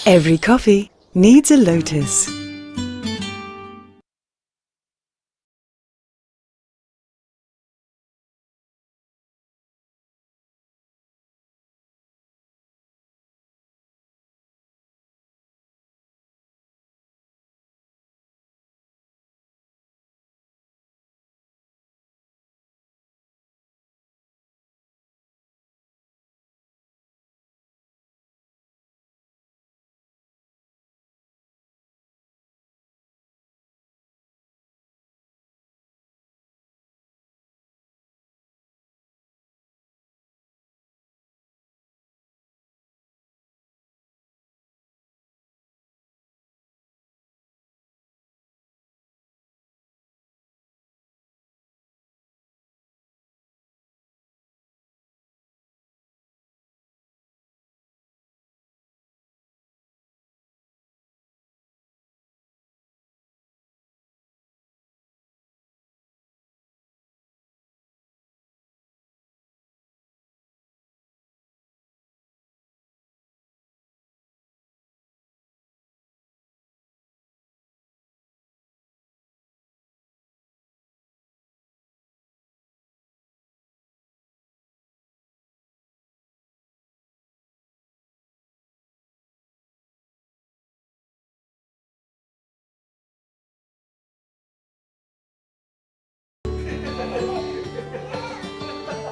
Every coffee needs a lotus.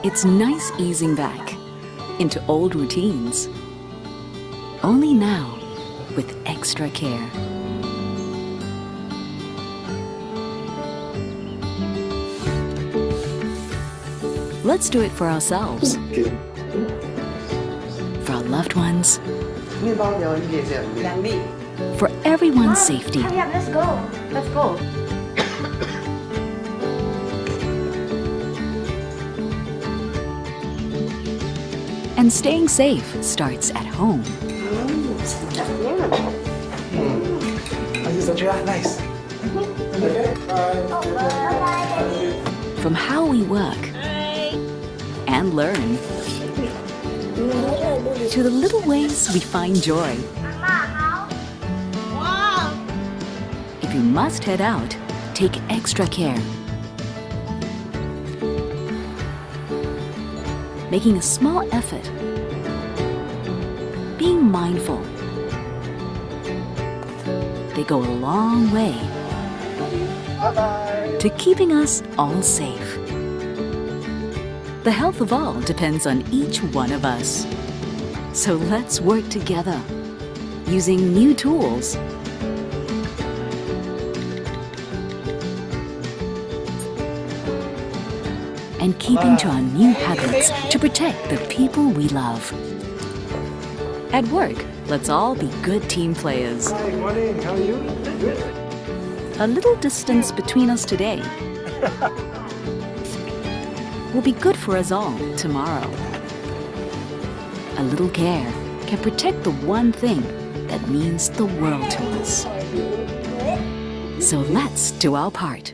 It's nice easing back into old routines, only now with extra care. Let's do it for ourselves, for our loved ones, for everyone's safety. Hurry up, let's go. Let's go. And staying safe starts at home. Nice. From how we work and learn, to the little ways we find joy. If you must head out, take extra care. Making a small effort, being mindful, they go a long way to keeping us all safe. The health of all depends on each one of us. So let's work together, using new tools and keeping to our new habits to protect the people we love. At work, let's all be good team players. Hi, morning. How are you? Good. A little distance between us today will be good for us all tomorrow. A little care can protect the one thing that means the world to us. So let's do our part.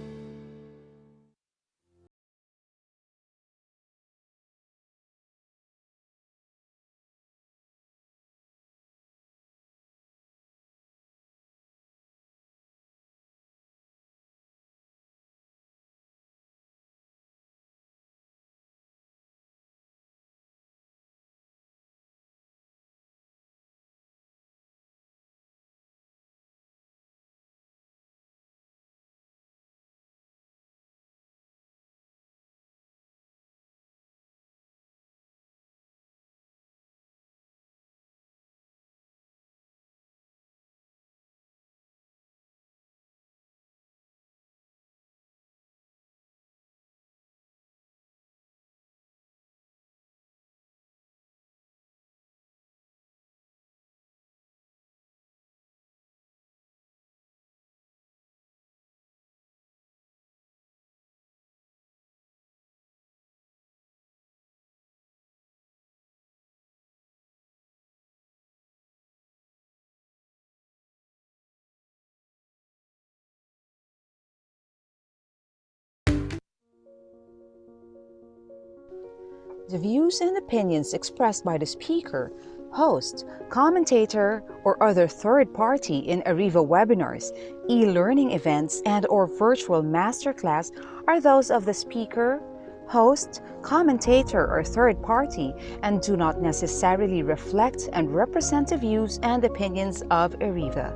The views and opinions expressed by the speaker Host, commentator, or other third party in ARIVA webinars, e-learning events, and/or virtual masterclass are those of the speaker, host, commentator, or third party and do not necessarily reflect and represent the views and opinions of ARIVA.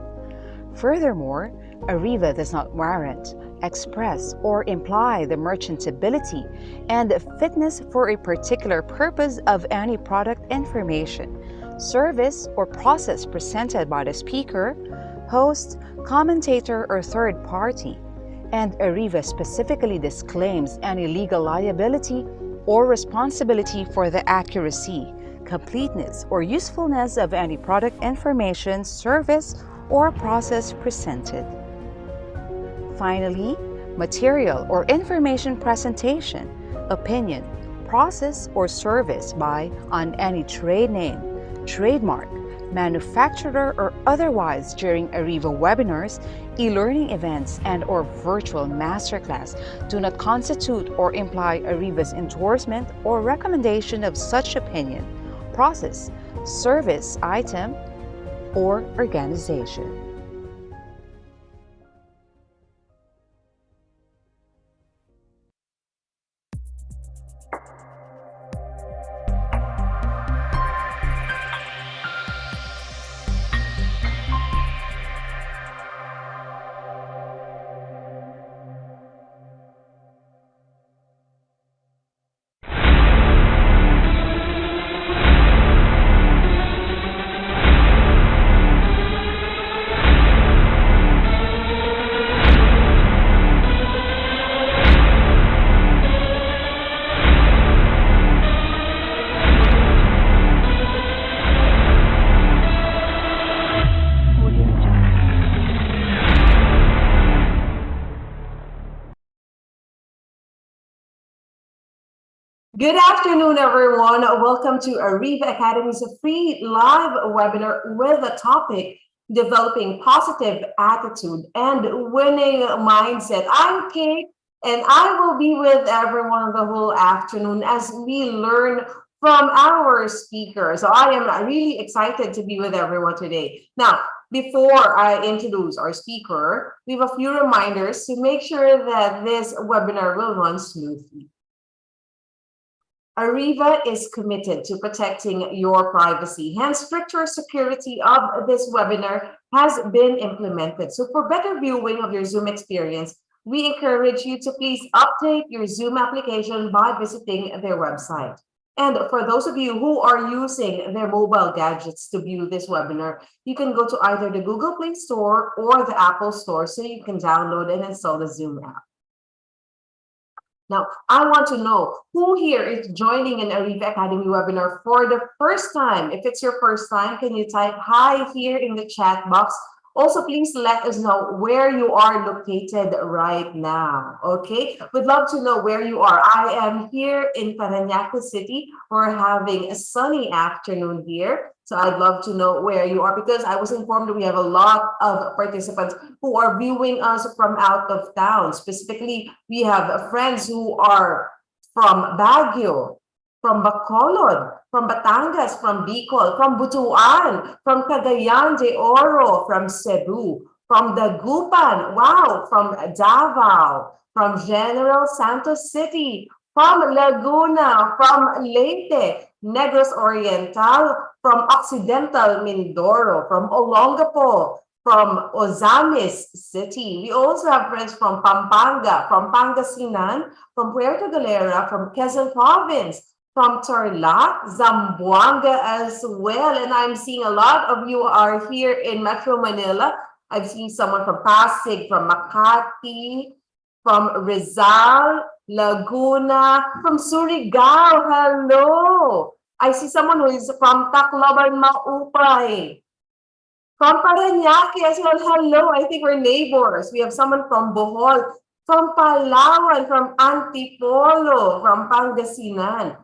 Furthermore, ARIVA does not warrant, express, or imply the merchantability and fitness for a particular purpose of any product, information, service, or process presented by the speaker, host, commentator, or third party, and ARIVA specifically disclaims any legal liability or responsibility for the accuracy, completeness, or usefulness of any product, information, service, or process presented. Finally, material or information presentation, opinion, process, or service on any trade name, trademark, manufacturer, or otherwise during ARIVA webinars, e-learning events, and/or virtual masterclass do not constitute or imply ARIVA's endorsement or recommendation of such opinion, process, service, item, or organization. Good afternoon, everyone. Welcome to ARIVA Academy's free live webinar with the topic, Developing Positive Attitude and Winning Mindset. I'm Kate, and I will be with everyone the whole afternoon as we learn from our speaker. So I am really excited to be with everyone today. Now, before I introduce our speaker, we have a few reminders to make sure that this webinar will run smoothly. ARIVA is committed to protecting your privacy, hence stricter security of this webinar has been implemented. So for better viewing of your Zoom experience, we encourage you to please update your Zoom application by visiting their website. And for those of you who are using their mobile gadgets to view this webinar, you can go to either the Google Play Store or the Apple Store so you can download and install the Zoom app. Now, I want to know who here is joining an ARIVA Academy webinar for the first time. If it's your first time, can you type hi here in the chat box? Also, please let us know where you are located right now, okay? We'd love to know where you are. I am here in Parañaque City. We're having a sunny afternoon here. So I'd love to know where you are because I was informed that we have a lot of participants who are viewing us from out of town. Specifically, we have friends who are from Baguio, from Bacolod, from Batangas, from Bicol, from Butuan, from Cagayan de Oro, from Cebu, from Dagupan, wow, from Davao, from General Santos City, from Laguna, from Leyte, Negros Oriental, from Occidental Mindoro, from Olongapo, from Ozamis City. We also have friends from Pampanga, from Pangasinan, from Puerto Galera, from Quezon Province, from Tarlac, Zamboanga as well. And I'm seeing a lot of you are here in Metro Manila. I've seen someone from Pasig, from Makati, from Rizal, Laguna, from Surigao. Hello. I see someone who is from Tacloban, Maupay. From Parañaque as well. Hello. I think we're neighbors. We have someone from Bohol, from Palawan, from Antipolo, from Pangasinan.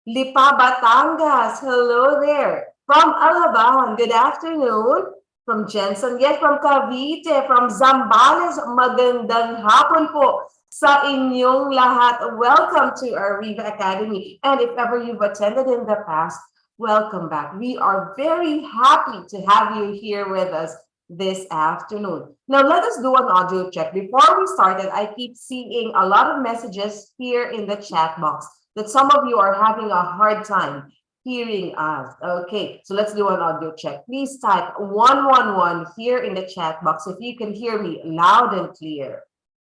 Lipa, Batangas. Hello there. From Alaban. Good afternoon. From Jensen. Yes, from Cavite. From Zambales. Magandang hapon po sa inyong lahat. Welcome to ARIVA Academy. And if ever you've attended in the past, welcome back. We are very happy to have you here with us this afternoon. Now, let us do an audio check. Before we started, I keep seeing a lot of messages here in the chat box that some of you are having a hard time hearing us. Okay, so let's do an audio check. Please type 111 here in the chat box if you can hear me loud and clear.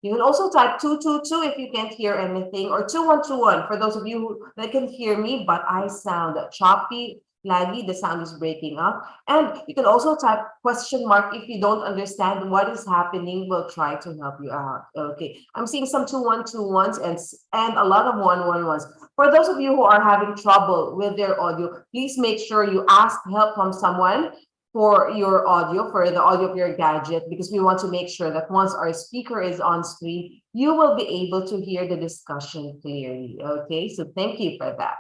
You can also type 222 if you can't hear anything, or 2121 for those of you that can hear me, but I sound choppy, laggy, the sound is breaking up. And you can also type question mark if you don't understand what is happening. We'll try to help you out. Okay, I'm seeing some 2121s and a lot of 111s. For those of you who are having trouble with their audio, please make sure you ask help from someone for your audio, for the audio of your gadget, because we want to make sure that once our speaker is on screen, you will be able to hear the discussion clearly. Okay, so thank you for that.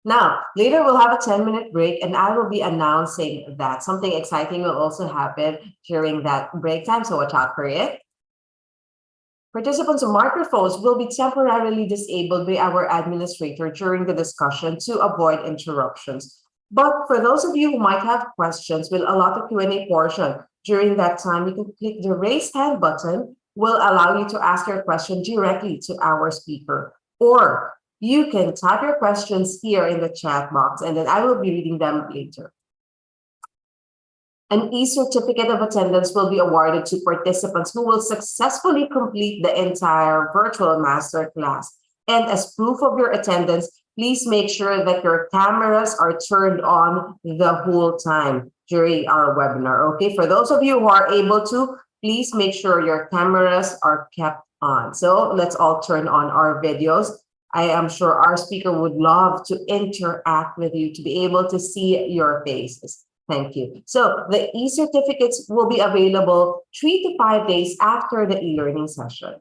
Now, later we'll have a 10-minute break and I will be announcing that something exciting will also happen during that break time, so watch out for it. Participants' microphones will be temporarily disabled by our administrator during the discussion to avoid interruptions. But for those of you who might have questions, we'll allot a Q&A portion. During that time, you can click the raise hand button, will allow you to ask your question directly to our speaker. Or you can type your questions here in the chat box, and then I will be reading them later. An e-certificate of attendance will be awarded to participants who will successfully complete the entire virtual masterclass. And as proof of your attendance, please make sure that your cameras are turned on the whole time during our webinar. Okay, for those of you who are able to, please make sure your cameras are kept on. So let's all turn on our videos. I am sure our speaker would love to interact with you, to be able to see your faces. Thank you. So the e-certificates will be available 3 to 5 days after the e-learning session.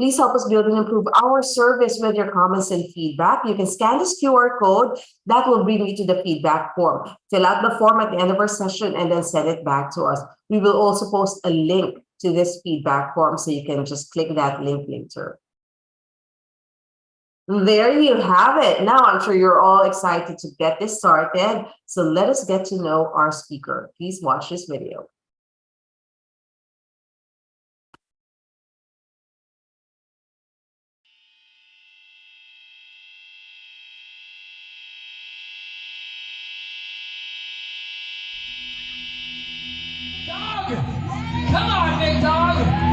Please help us build and improve our service with your comments and feedback. You can scan this QR code that will bring you to the feedback form. Fill out the form at the end of our session and then send it back to us. We will also post a link to this feedback form, so you can just click that link later. There you have it. Now I'm sure you're all excited to get this started. So let us get to know our speaker. Please watch this video. Dog! Come on, big dog!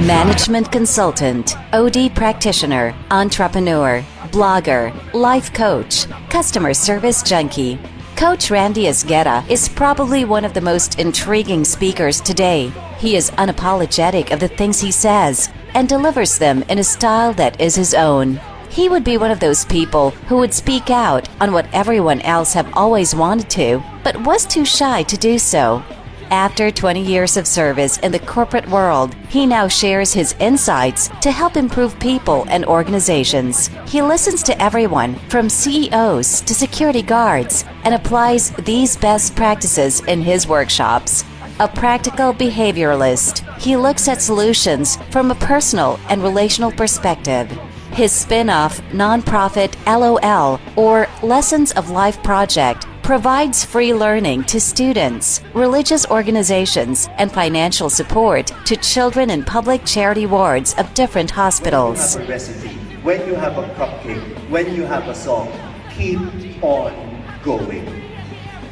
Management consultant, OD practitioner, entrepreneur, blogger, life coach, customer service junkie. Coach Randy Esguerra is probably one of the most intriguing speakers today. He is unapologetic of the things he says and delivers them in a style that is his own. He would be one of those people who would speak out on what everyone else have always wanted to, but was too shy to do so. After 20 years of service in the corporate world, he now shares his insights to help improve people and organizations. He listens to everyone from CEOs to security guards and applies these best practices in his workshops. A practical behavioralist, he looks at solutions from a personal and relational perspective. His spin-off nonprofit LOL, or Lessons of Life project, provides free learning to students, religious organizations, and financial support to children in public charity wards of different hospitals. When you have a recipe, when you have a cupcake, when you have a song, keep on going.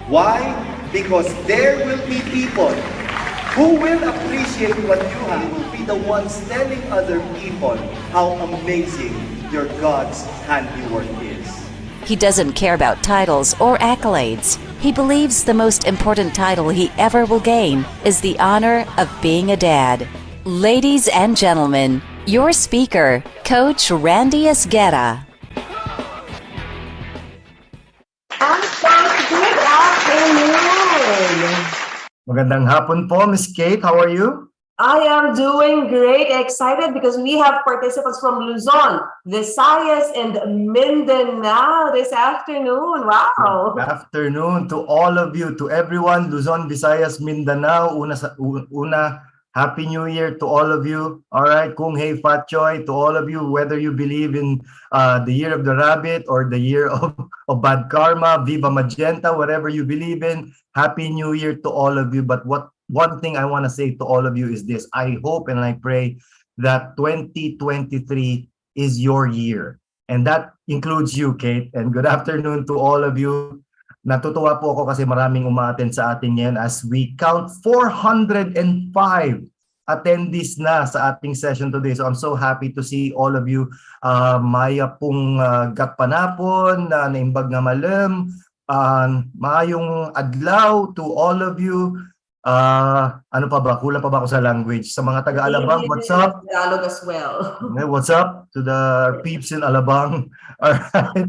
Why? Because there will be people who will appreciate what you have. You will be the ones telling other people how amazing your God's handiwork is. He doesn't care about titles or accolades. He believes the most important title he ever will gain is the honor of being a dad. Ladies and gentlemen, your speaker, Coach Randy Esguerra. Good afternoon. Magandang hapon po, Miss Kate. How are you? I am doing great, excited because we have participants from Luzon, Visayas, and Mindanao this afternoon. Wow. Good afternoon to all of you, to everyone, Luzon, Visayas, Mindanao. Una, Happy New Year to all of you. All right, Kung Hei Fat Choy to all of you, whether you believe in the year of the rabbit or the year of bad karma, Viva Magenta, whatever you believe in. Happy New Year to all of you. But one thing I want to say to all of you is this. I hope and I pray that 2023 is your year. And that includes you, Kate. And good afternoon to all of you. Natutuwa po ako kasi maraming umaattend sa atin ngayon as we count 405 attendees na sa ating session today. So I'm so happy to see all of you. Maya pong gatpanapon, naimbag nga malam, maayong adlaw to all of you. Ano pa ba? Kulang pa ba ako sa language? Sa mga taga-Alabang, what's up? Tagalog as well. What's up to the peeps in Alabang? All right.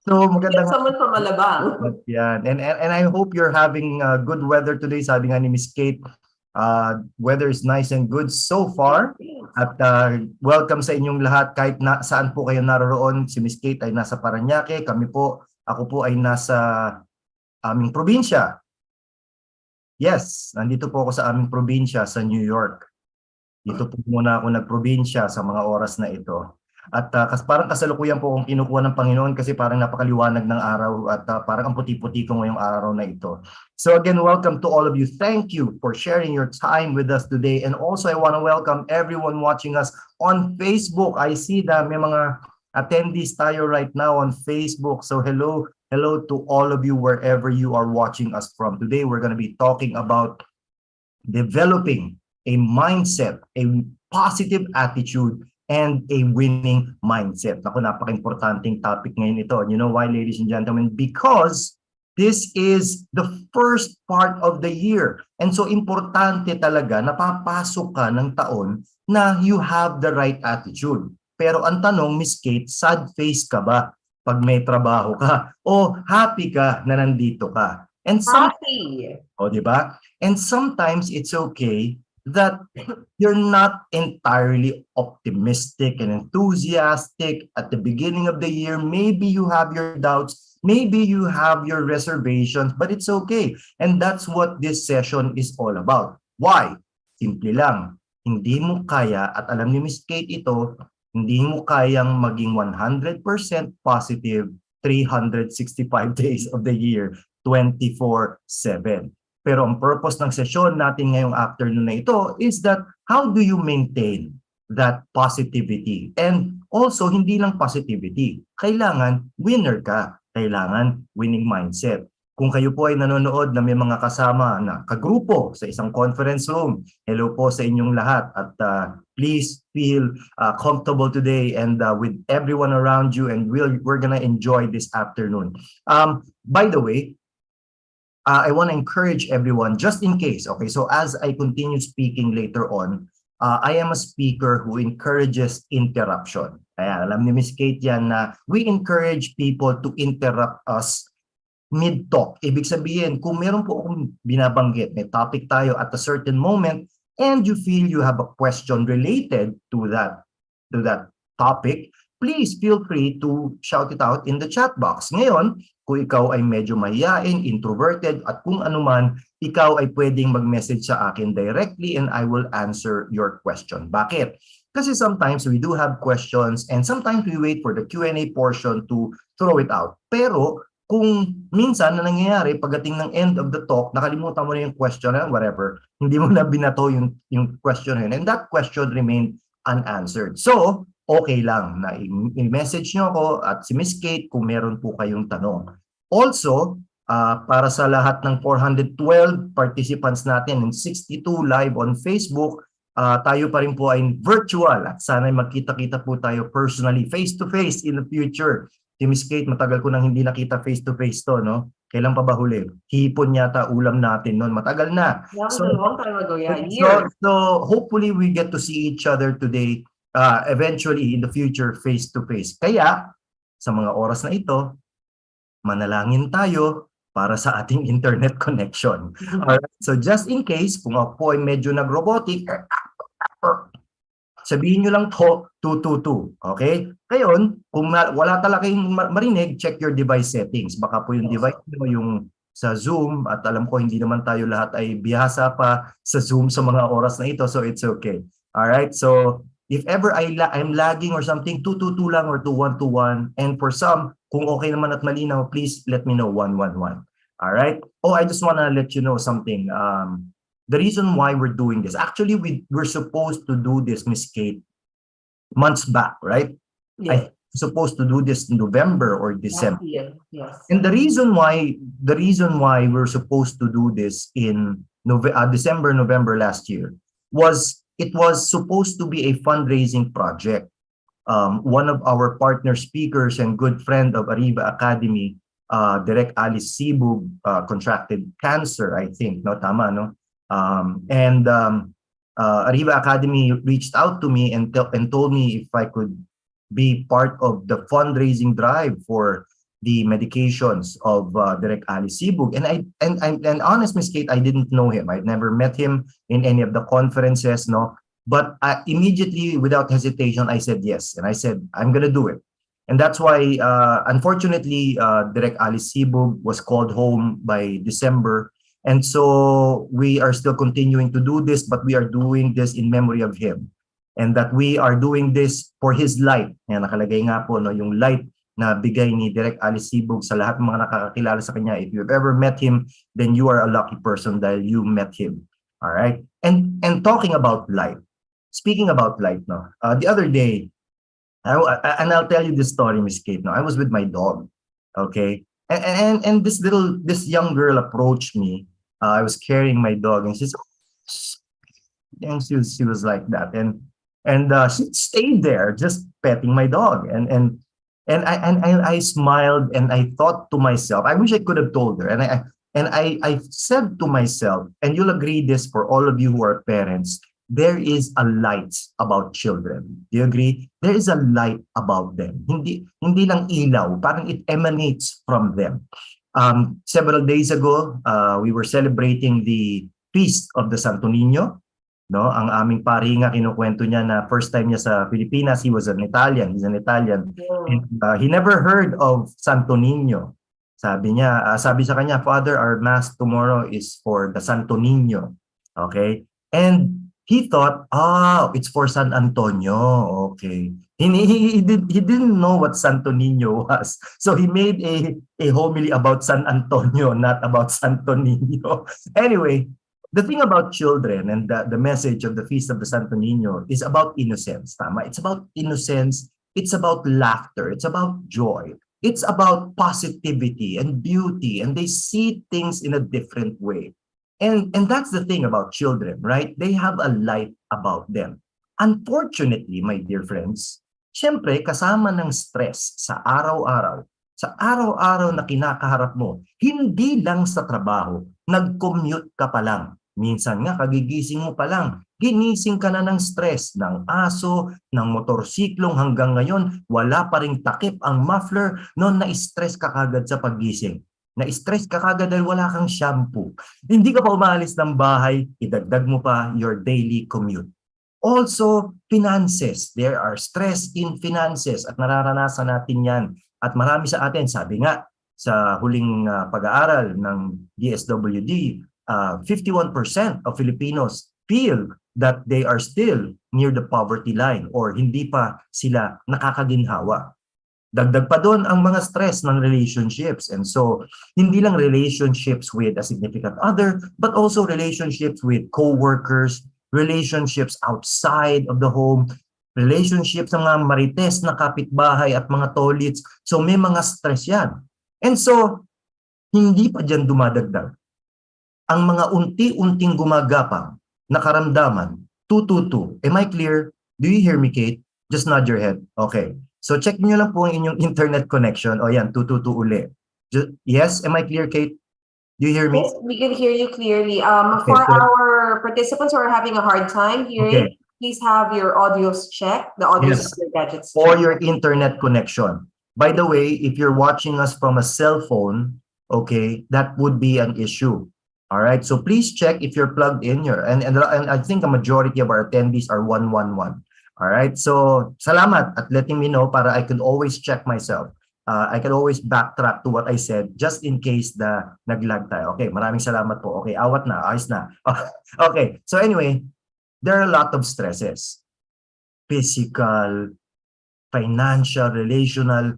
So magandang Someone from Alabang. yan. And I hope you're having good weather today. Sabi nga ni Miss Kate, weather is nice and good so far. At welcome sa inyong lahat kahit saan po kayo naroon. Si Miss Kate ay nasa Parañaque, ako po ay nasa aming probinsya. Yes, nandito po ako sa aming probinsya sa New York. Dito po muna ako nagprobinsya sa mga oras na ito. At parang kasalukuyan po akong kinukuha ng Panginoon kasi parang napakaliwanag ng araw at parang ang puti-puti ko ngayong araw na ito. So again, welcome to all of you. Thank you for sharing your time with us today. And also I want to welcome everyone watching us on Facebook. I see that may mga attendees tayo right now on Facebook. So hello to all of you wherever you are watching us from. Today we're going to be talking about developing a mindset, a positive attitude, and a winning mindset. Naku, napaka-importanting topic ngayon ito. You know why, ladies and gentlemen? Because this is the first part of the year. And so importante talaga na papasok ka ng taon na you have the right attitude. Pero ang tanong, Miss Kate, sad face ka ba pag may trabaho ka? O happy ka na nandito ka? And Happy. O, di ba? And sometimes it's okay that you're not entirely optimistic and enthusiastic at the beginning of the year. Maybe you have your doubts, maybe you have your reservations, but it's okay. And that's what this session is all about. Why? Simple lang. Hindi mo kaya, at alam ni Miss Kate ito, hindi mo kayang maging 100% positive 365 days of the year, 24/7. Pero ang purpose ng sesyon natin ngayong afternoon na ito is that how do you maintain that positivity? And also, hindi lang positivity. Kailangan winner ka. Kailangan winning mindset. Kung kayo po ay nanonood na may mga kasama na kagrupo sa isang conference room, hello po sa inyong lahat. At please feel comfortable today and with everyone around you, and we're gonna enjoy this afternoon. By the way, I want to encourage everyone, just in case, okay, so as I continue speaking later on, I am a speaker who encourages interruption. Ayan, alam ni Miss Kate yan na we encourage people to interrupt us mid-talk. Ibig sabihin, kung meron po akong binabanggit, may topic tayo at a certain moment, and you feel you have a question related to that topic, please feel free to shout it out in the chat box. Ngayon, kung ikaw ay medyo mahiyain, introverted, at kung anuman, ikaw ay pwedeng mag-message sa akin directly and I will answer your question. Bakit? Kasi sometimes we do have questions and sometimes we wait for the Q&A portion to throw it out. Pero kung minsan na nangyayari, pagdating ng end of the talk, nakalimutan mo na yung question na whatever, hindi mo na binato yung question na yun, and that question remained unanswered. So, okay lang na i-message nyo ako at si Miss Kate kung meron po kayong tanong. Also, para sa lahat ng 412 participants natin and 62 live on Facebook, tayo pa rin po ay virtual at sana'y magkita-kita po tayo personally, face-to-face in the future. Si Miss Kate, matagal ko nang hindi nakita face-to-face to, no? Kailan pa ba huli? Hipon yata ulam natin noon. Matagal na. That was a long time ago, yeah. Years. So hopefully we get to see each other today, eventually in the future face-to-face. Kaya, sa mga oras na ito, manalangin tayo para sa ating internet connection. Alright? So just in case, kung ako ay medyo nag-robotic, sabihin nyo lang po 222. Okay? Ngayon, kung wala talaga kayong marinig, check your device settings. Baka po yung device nyo, yung sa Zoom, at alam ko hindi naman tayo lahat ay bihasa pa sa Zoom sa mga oras na ito, so it's okay. Alright? So, if ever I'm lagging or something, 222 lang or 2121. And for some, kung okay naman at malinaw, please let me know 111. Alright? Oh, I just wanna let you know something. The reason why we're doing this, actually, we're supposed to do this, Miss Kate, months back, right? Yes. I'm supposed to do this in November or December. Yes. And the reason why we're supposed to do this in December, November last year was it was supposed to be a fundraising project. One of our partner speakers and good friend of ARIVA Academy, Direct Alice Sibug, contracted cancer, I think. No, tama, no? ARIVA Academy reached out to me and told me if I could be part of the fundraising drive for the medications of Direct Ali Sibug. And honest, Miss Kate, I didn't know him. I'd never met him in any of the conferences, no. But immediately, without hesitation, I said yes, and I said I'm gonna do it. And that's why, unfortunately, Direct Ali Sibug was called home by December. And so we are still continuing to do this, but we are doing this in memory of him. And that we are doing this for his light. Yan, nakalagay nga po, no, yung light na bigay ni Direct Ali Sibug sa lahat ng mga nakakakilala sa kanya. If you've ever met him, then you are a lucky person dahil you met him. All right? And talking about light, speaking about light, no, the other day, and I'll tell you this story, Miss Kate, no, I was with my dog, okay? And this young girl approached me. I was carrying my dog, and she was like that, and she stayed there just petting my dog, and I smiled, and I thought to myself, I wish I could have told her, and I said to myself, and you'll agree this for all of you who are parents, there is a light about children. Do you agree? There is a light about them. Hindi lang ilaw, parang it emanates from them. Several days ago, we were celebrating the feast of the Santo Niño. No, ang aming pari nga kinukwento niya na first time niya sa Pilipinas, he was an Italian. He's an Italian. And, he never heard of Santo Niño. Sabi niya, sabi sa kanya, Father, our mass tomorrow is for the Santo Niño. Okay? And he thought, it's for San Antonio. Okay. He didn't know what Santo Niño was. So he made a homily about San Antonio, not about Santo Niño. Anyway, the thing about children and the message of the Feast of the Santo Niño is about innocence. Tama? It's about innocence. It's about laughter. It's about joy. It's about positivity and beauty. And they see things in a different way. And that's the thing about children, right? They have a light about them. Unfortunately, my dear friends, syempre kasama ng stress sa araw-araw na kinakaharap mo, hindi lang sa trabaho, nag-commute ka pa lang. Minsan nga, kagigising mo pa lang, ginising ka na ng stress, ng aso, ng motorsiklong hanggang ngayon, wala pa ring takip ang muffler, noon na-stress ka kagad sa paggising. Na-stress ka kagad dahil wala kang shampoo. Hindi ka pa umaalis ng bahay, idagdag mo pa your daily commute. Also, finances. There are stress in finances at nararanasan natin yan. At marami sa atin, sabi nga sa huling pag-aaral ng DSWD, 51% of Filipinos feel that they are still near the poverty line or hindi pa sila nakakaginhawa. Dagdag pa doon ang mga stress ng relationships. And so, hindi lang relationships with a significant other, but also relationships with co-workers, relationships outside of the home, relationships ng mga marites na kapitbahay at mga tolits. So, may mga stress yan. And so, hindi pa dyan dumadagdag. Ang mga unti-unting gumagapang na karamdaman, 222. Am I clear? Do you hear me, Kate? Just nod your head. Okay. So check niyo lang po ang inyong internet connection. O yan, 222 uli. Yes, am I clear, Kate? Do you hear me? Yes, we can hear you clearly. Okay, for so, our participants who are having a hard time hearing, okay, please have your audios checked, the audios yes, of your gadgets. or your internet connection. By the way, if you're watching us from a cell phone, okay, that would be an issue. All right. So please check if you're plugged in here. And I think a majority of our attendees are 111. All right. So salamat at letting me know para I can always check myself. I can always backtrack to what I said just in case na naglag tayo. Okay, maraming salamat po. Okay, awat na, ayos na. Okay, so anyway, there are a lot of stresses. Physical, financial, relational,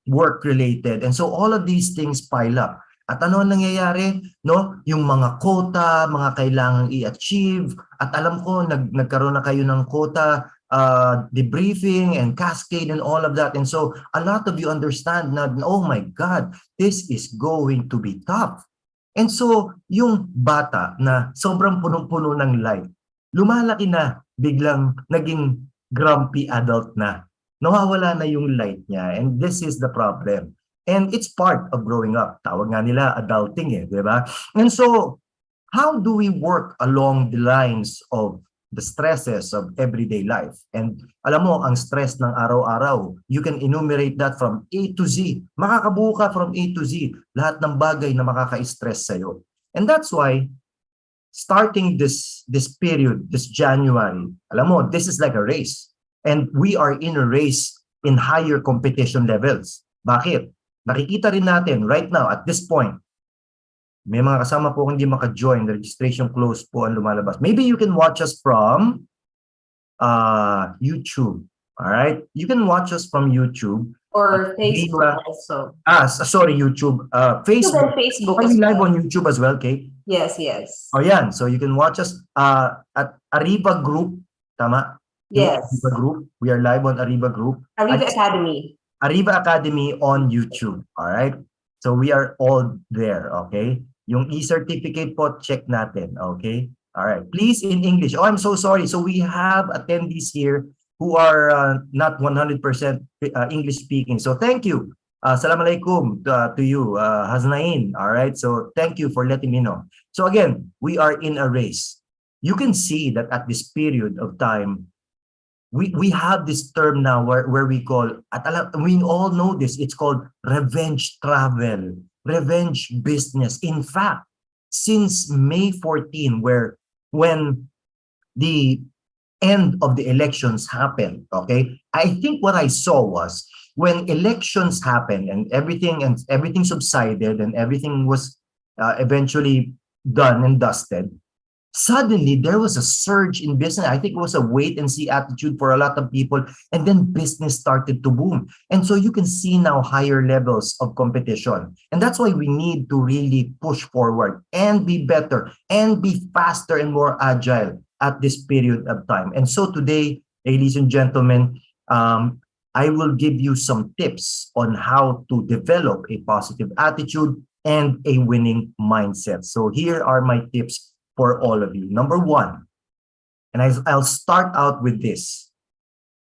work-related. And so all of these things pile up. At ano ang nangyayari? No? Yung mga quota, mga kailangang i-achieve. At alam ko, nagkaroon na kayo ng quota, debriefing and cascade and all of that. And so a lot of you understand na, oh my God, this is going to be tough. And so yung bata na sobrang punong-puno ng life, lumalaki na, biglang naging grumpy adult na. Nawawala na yung light niya. And this is the problem. And it's part of growing up. Tawag nga nila adulting eh, di ba? And so, how do we work along the lines of the stresses of everyday life? And alam mo, ang stress ng araw-araw, you can enumerate that from A to Z. Makakabuo ka from A to Z. Lahat ng bagay na makaka-stress sa'yo. And that's why, starting this period, this January, alam mo, this is like a race. And we are in a race in higher competition levels. Bakit? Nakikita rin natin right now at this point, may mga kasama po hindi maka-join, the registration closed po ang lumalabas. Maybe you can watch us from YouTube. All right? You can watch us from YouTube. Or Facebook also. Sorry, YouTube. Facebook. Facebook Are we live on YouTube as well, Kate? Yes, yes. Oh, yan. So you can watch us at ARIVA Group. Tama? Yes. ARIVA Group. We are live on ARIVA Group. ARIVA Academy. ARIVA Academy on YouTube. All right? So we are all there, okay? Yung e-certificate po, check natin, okay? All right. Please in English. Oh, I'm so sorry. So we have attendees here who are not 100% English speaking. So thank you. Assalamualaikum to you, Haznain. All right. So thank you for letting me know. So again, we are in a race. You can see that at this period of time, we have this term now where we call, we all know this, it's called revenge travel, revenge business. In fact, since May 14, when the end of the elections happened, okay, I think what I saw was when elections happened and everything subsided and everything was eventually done and dusted, suddenly there was a surge in business. I think it was a wait and see attitude for a lot of people, and then business started to boom. And so you can see now higher levels of competition. And that's why we need to really push forward and be better and be faster and more agile at this period of time. And so today, ladies and gentlemen, I will give you some tips on how to develop a positive attitude and a winning mindset. So here are my tips for all of you. Number one, and I'll start out with this: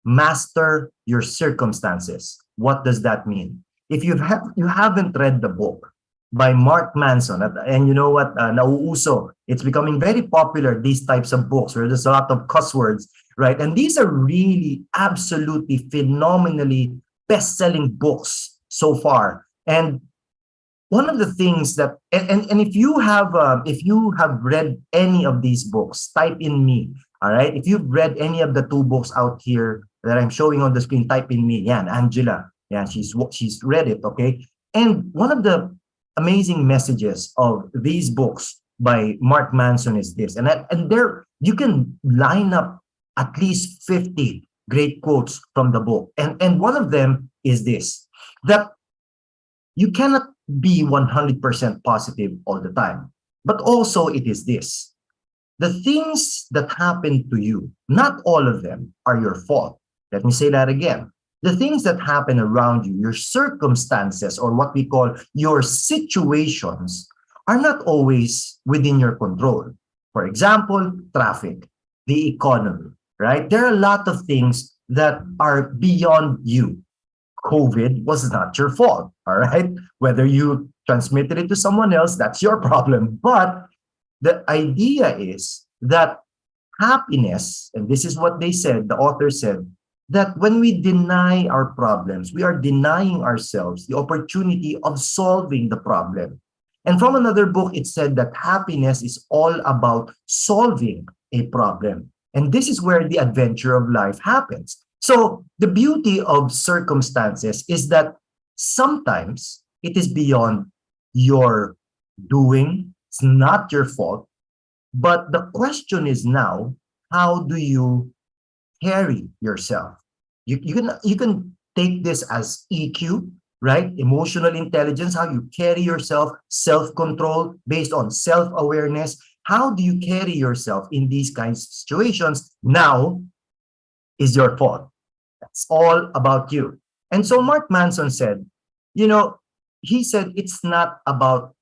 master your circumstances. What does that mean? If you haven't read the book by Mark Manson, and you know what, nauuso, it's becoming very popular, these types of books where there's a lot of cuss words, right? And these are really absolutely phenomenally best-selling books so far. And one of the things that, and if you have read any of these books, type in me, all right? If you've read any of the two books out here that I'm showing on the screen, type in me. Yan, Angela. Yeah, she's read it, okay? And one of the amazing messages of these books by Mark Manson is this, and there you can line up at least 50 great quotes from the book, and one of them is this: that you cannot be 100% positive all the time. But also it is this: the things that happen to you, not all of them are your fault. Let me say that again. The things that happen around you, your circumstances, or what we call your situations, are not always within your control. For example, traffic, the economy, right? There are a lot of things that are beyond you. COVID was not your fault, all right? Whether you transmitted it to someone else, that's your problem. But the idea is that happiness, and this is what they said, the author said, that when we deny our problems, we are denying ourselves the opportunity of solving the problem. And from another book, it said that happiness is all about solving a problem. And this is where the adventure of life happens. So the beauty of circumstances is that sometimes it is beyond your doing. It's not your fault. But the question is now, how do you carry yourself? You can take this as EQ, right? Emotional intelligence, how you carry yourself, self-control based on self-awareness. How do you carry yourself in these kinds of situations now is your fault. That's all about you. And so Mark Manson said, he said it's not about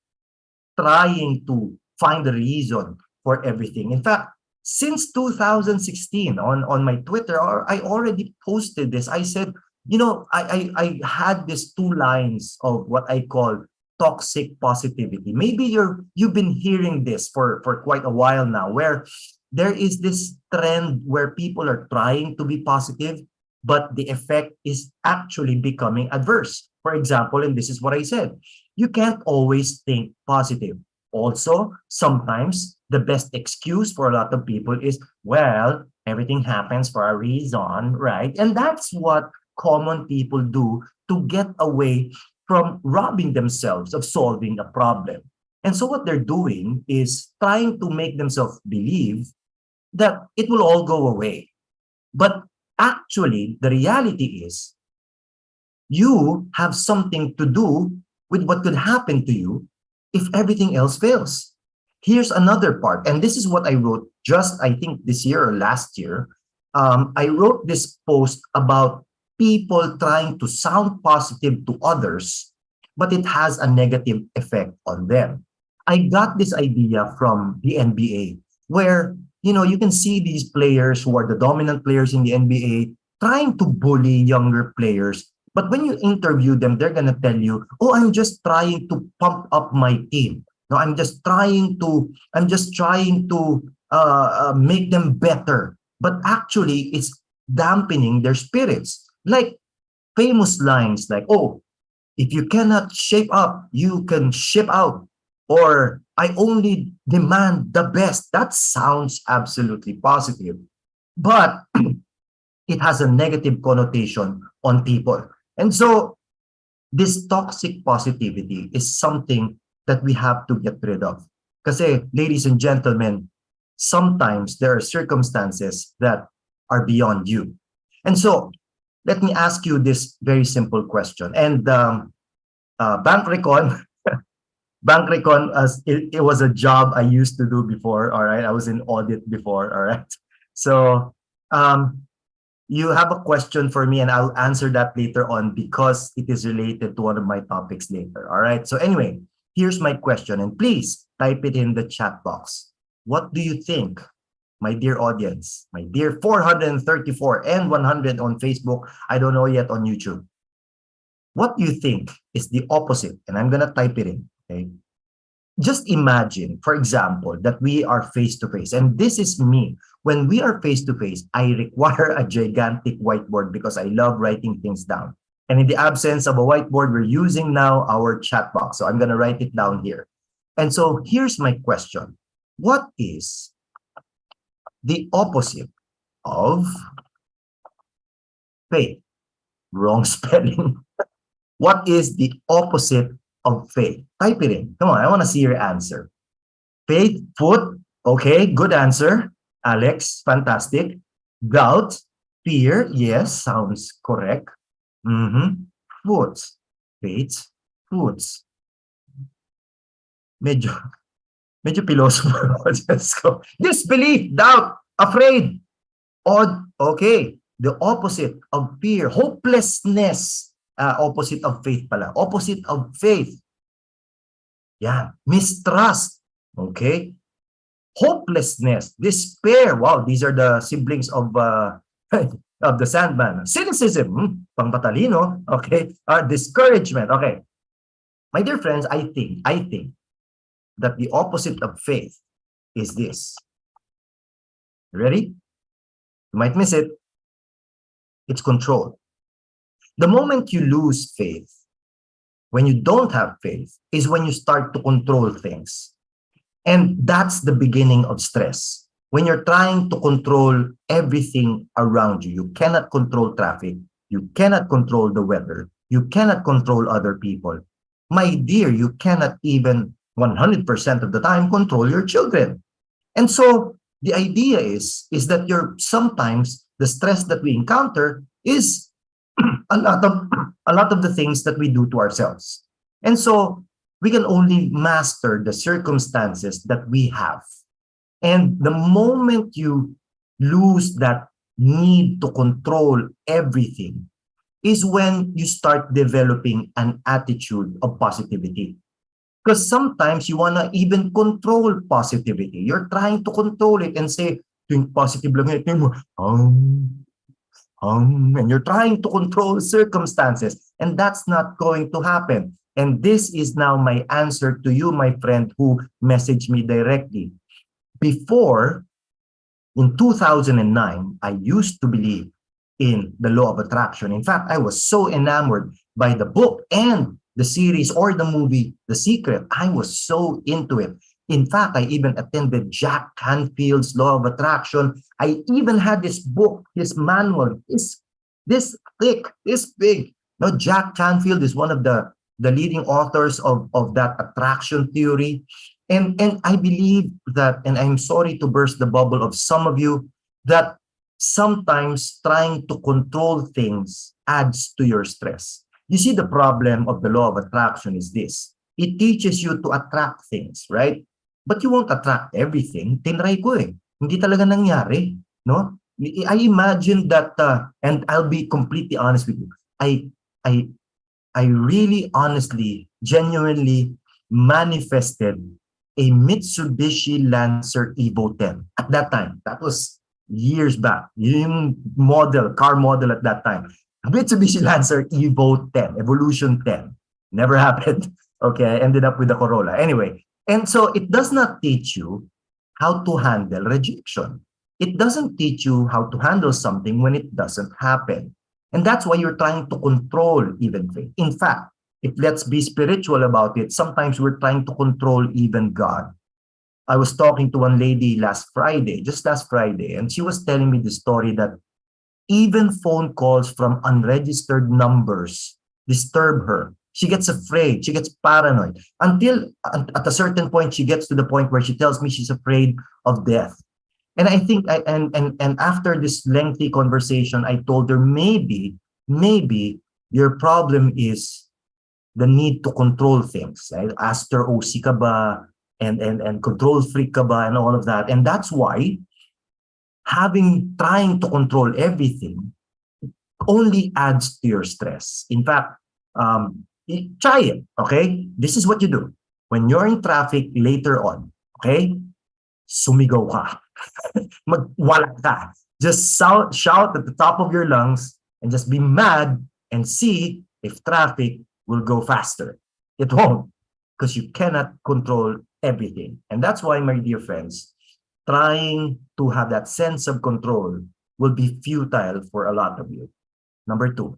trying to find a reason for everything. In fact, since 2016 on my Twitter, I already posted this. I said, I had these two lines of what I call toxic positivity. Maybe you've been hearing this for quite a while now, where there is this trend where people are trying to be positive, but the effect is actually becoming adverse. For example, and this is what I said, you can't always think positive. Also, sometimes the best excuse for a lot of people is, well, everything happens for a reason, right? And that's what common people do to get away from robbing themselves of solving a problem. And so what they're doing is trying to make themselves believe that it will all go away. But actually, the reality is you have something to do with what could happen to you if everything else fails. Here's another part, and this is what I wrote just, I think, this year or last year. I wrote this post about people trying to sound positive to others, but it has a negative effect on them. I got this idea from the NBA, where you can see these players who are the dominant players in the NBA trying to bully younger players. But when you interview them, they're going to tell you, oh, I'm just trying to pump up my team. No, I'm just trying to make them better. But actually, it's dampening their spirits. Like famous lines like, oh, if you cannot shape up, you can ship out. Or I only demand the best. That sounds absolutely positive. But it has a negative connotation on people. And so this toxic positivity is something that we have to get rid of. Because, ladies and gentlemen, sometimes there are circumstances that are beyond you. And so let me ask you this very simple question. And Bank Recon, Bank Recon, it was a job I used to do before, all right? I was in audit before, all right? So you have a question for me and I'll answer that later on because it is related to one of my topics later, all right? So anyway, here's my question, and please type it in the chat box. What do you think, my dear audience, my dear 434 and 100 on Facebook, I don't know yet on YouTube. What do you think is the opposite? And I'm going to type it in, okay? Just imagine, for example, that we are face-to-face. And this is me. When we are face-to-face, I require a gigantic whiteboard because I love writing things down. And in the absence of a whiteboard, we're using now our chat box. So I'm going to write it down here. And so here's my question. What is the opposite of faith? Wrong spelling. What is the opposite of faith? Type it in. Come on, I want to see your answer. Faith, foot. Okay, good answer. Alex, fantastic. Doubt, fear. Yes, sounds correct. Foot. Faith, foot. Medyo philosopher. Let's go. Disbelief, doubt, afraid, odd. Okay, the opposite of fear, hopelessness. Opposite of faith pala. Opposite of faith. Yeah, mistrust. Okay. Hopelessness, despair. Wow, these are the siblings of of the Sandman. Cynicism, pangbatalino. Okay. Discouragement. Okay. My dear friends, I think that the opposite of faith is this. Ready? You might miss it. It's control. The moment you lose faith, when you don't have faith, is when you start to control things. And that's the beginning of stress. When you're trying to control everything around you, you cannot control traffic, you cannot control the weather, you cannot control other people. My dear, you cannot even 100% of the time control your children. And so the idea is that sometimes the stress that we encounter is a lot of the things that we do to ourselves. And so we can only master the circumstances that we have. And the moment you lose that need to control everything is when you start developing an attitude of positivity. Because sometimes you want to even control positivity. You're trying to control it and say, think positive lang mo, and you're trying to control circumstances, and that's not going to happen. And this is now my answer to you, my friend, who messaged me directly. Before, in 2009, I used to believe in the law of attraction. In fact, I was so enamored by the book and the series or the movie, The Secret. I was so into it. In fact, I even attended Jack Canfield's Law of Attraction. I even had this book, his manual, is this thick, this big. No, Jack Canfield is one of the leading authors of that attraction theory. And I believe that, and I'm sorry to burst the bubble of some of you, that sometimes trying to control things adds to your stress. You see, the problem of the law of attraction is this. It teaches you to attract things, right? But you won't attract everything. Tinry ko eh. Hindi talaga nangyari, no? I imagine that, and I'll be completely honest with you, I really honestly, genuinely manifested a Mitsubishi Lancer Evo 10 at that time. That was years back. Yung car model at that time. Mitsubishi Lancer Evo 10, Evolution 10. Never happened. Okay, I ended up with the Corolla. Anyway, and so it does not teach you how to handle rejection. It doesn't teach you how to handle something when it doesn't happen. And that's why you're trying to control even faith. In fact, if let's be spiritual about it, sometimes we're trying to control even God. I was talking to one lady just last Friday, and she was telling me the story that even phone calls from unregistered numbers disturb her. She gets afraid, she gets paranoid, until at a certain point, she gets to the point where she tells me she's afraid of death. And I think, and after this lengthy conversation, I told her, maybe your problem is the need to control things. I asked her, OC ka ba? And control freak ka ba? And all of that. And that's why trying to control everything only adds to your stress. In fact, try it, okay? This is what you do. When you're in traffic later on, okay? Sumigaw ka. Magwalat ka. Just shout at the top of your lungs and just be mad and see if traffic will go faster. It won't, because you cannot control everything. And that's why, my dear friends, trying to have that sense of control will be futile for a lot of you. Number 2.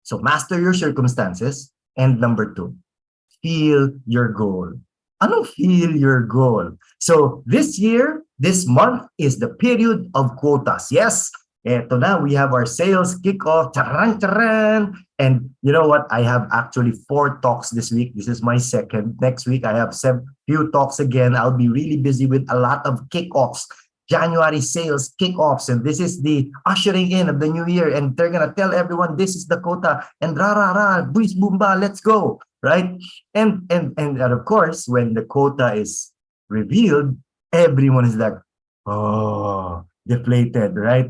So master your circumstances. And number 2, feel your goal. Ano feel your goal? So this month is the period of quotas. Yes, eto na, we have our sales kickoff. Charan, charan. And you know what? I have actually 4 talks this week. This is my second. Next week, I have few talks again. I'll be really busy with a lot of kickoffs. January sales kickoffs, and this is the ushering in of the new year, and they're gonna tell everyone this is the quota, and buis bumba, let's go, right? And of course, when the quota is revealed, everyone is like, oh, deflated, right?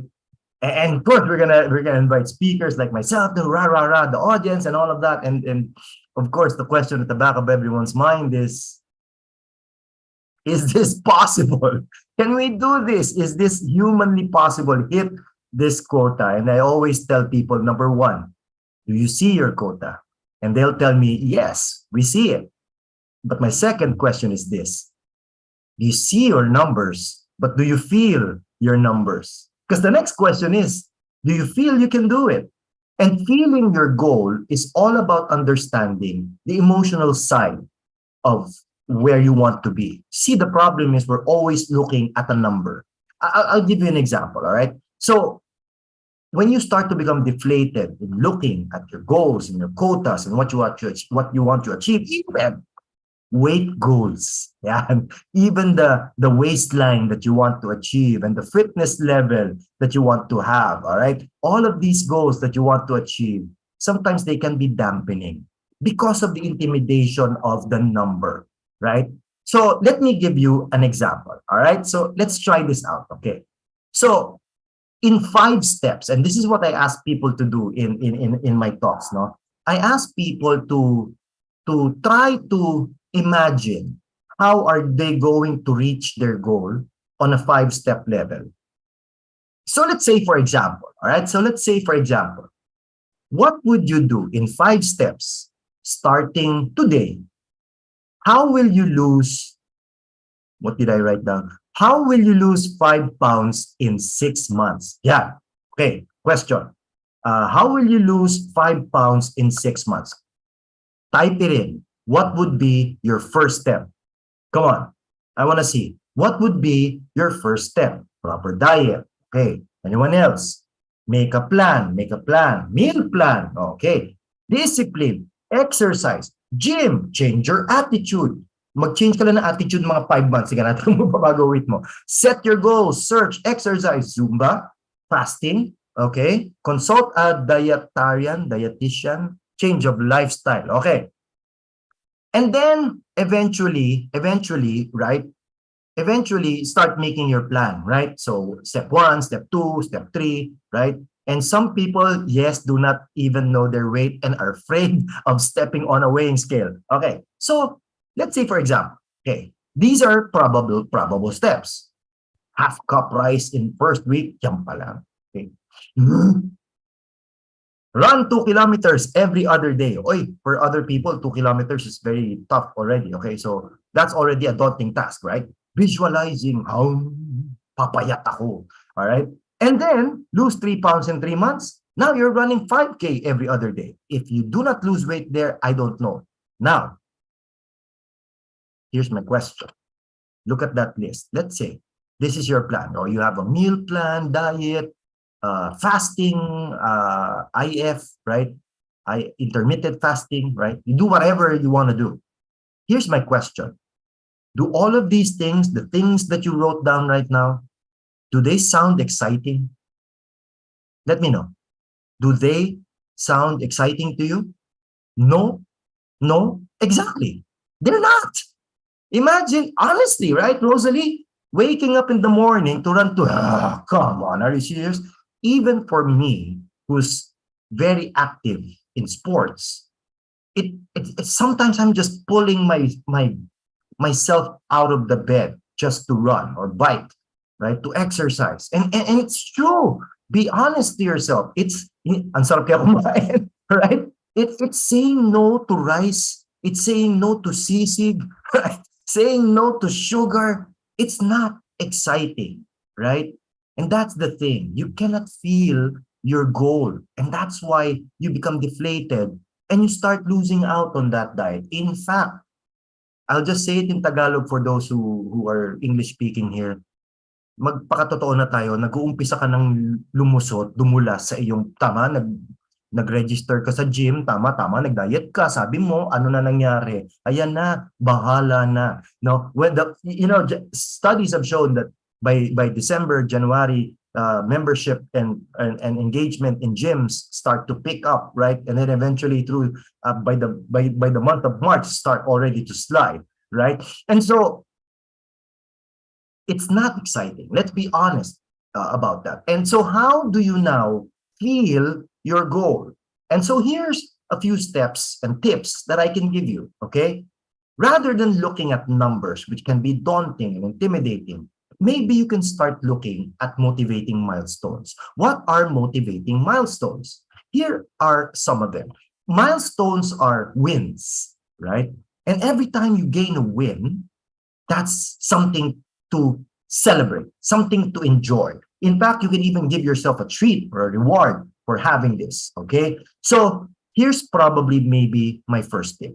And of course, we're gonna invite speakers like myself, the the audience, and all of that, and of course, the question at the back of everyone's mind is this possible? Can we do this? Is this humanly possible? Hit this quota. And I always tell people, number 1, do you see your quota? And they'll tell me, yes, we see it. But my second question is this. Do you see your numbers, but do you feel your numbers? Because the next question is, Do you feel you can do it? And feeling your goal is all about understanding the emotional side of where you want to be. See, the problem is we're always looking at a number. I'll give you an example, all right? So when you start to become deflated in looking at your goals and your quotas and what you want to achieve, even weight goals, yeah, and even the waistline that you want to achieve and the fitness level that you want to have, all right? All of these goals that you want to achieve, sometimes they can be dampening because of the intimidation of the number, right? So let me give you an example, all right? So let's try this out, okay? So in 5 steps, and this is what I ask people to do in my talks, no? I ask people to try to imagine how are they going to reach their goal on a 5-step level. So let's say, for example, all right? So let's say, for example, what would you do in 5 steps starting today? How will you lose, what did I write down? How will you lose 5 pounds in 6 months? Yeah. Okay. Question. How will you lose 5 pounds in 6 months? Type it in. What would be your first step? Come on. I want to see. What would be your first step? Proper diet. Okay. Anyone else? Make a plan. Make a plan. Meal plan. Okay. Discipline. Exercise. Gym. Change your attitude. Mag-change ka lang ng attitude mga 5 months. Sige natin kung mapapagawit mo. Set your goals. Search. Exercise. Zumba. Fasting. Okay. Consult a dietitian. Change of lifestyle. Okay. And then eventually, right? Eventually start making your plan, right? So step 1, step 2, step 3, right? And some people, yes, do not even know their weight and are afraid of stepping on a weighing scale. Okay. So let's say, for example, okay, these are probable steps. Half cup rice in first week, yan pa lang. Okay. Run 2 kilometers every other day. Oy, for other people, 2 kilometers is very tough already. Okay, so that's already a daunting task, right? Visualizing how papayat ako. All right. And then lose 3 pounds in 3 months. Now you're running 5K every other day. If you do not lose weight there, I don't know. Now, here's my question. Look at that list. Let's say this is your plan, or you have a meal plan, diet, fasting, IF, right? Intermittent fasting, right? You do whatever you want to do. Here's my question. Do all of these things, the things that you wrote down right now, do they sound exciting? Let me know. Do they sound exciting to you? No, no, exactly. They're not. Imagine, honestly, right, Rosalie, waking up in the morning to run to, come on, are you serious? Even for me, who's very active in sports, it sometimes I'm just pulling myself out of the bed just to run or bike, right? To exercise. And it's true. Be honest to yourself. It's, ang sarap kaya kumain, right? It's saying no to rice. It's saying no to sisig, right? Saying no to sugar. It's not exciting, right? And that's the thing. You cannot feel your goal. And that's why you become deflated and you start losing out on that diet. In fact, I'll just say it in Tagalog for those who are English speaking here. Magpakatotoo na tayo, nag-uumpisa ka ng lumusot, dumulas sa iyong tama, nag-register ka sa gym, tama, nag-diet ka, sabi mo, ano na nangyari? Ayan na, bahala na. No, when studies have shown that by December, January, membership and engagement in gyms start to pick up, right? And then eventually through by the month of March start already to slide, right? And so it's not exciting. Let's be honest about that. And so how do you now feel your goal? And so here's a few steps and tips that I can give you, okay? Rather than looking at numbers, which can be daunting and intimidating, maybe you can start looking at motivating milestones. What are motivating milestones? Here are some of them. Milestones are wins, right? And every time you gain a win, that's something to celebrate, something to enjoy. In fact, you can even give yourself a treat or a reward for having this, okay? So here's probably maybe my first tip.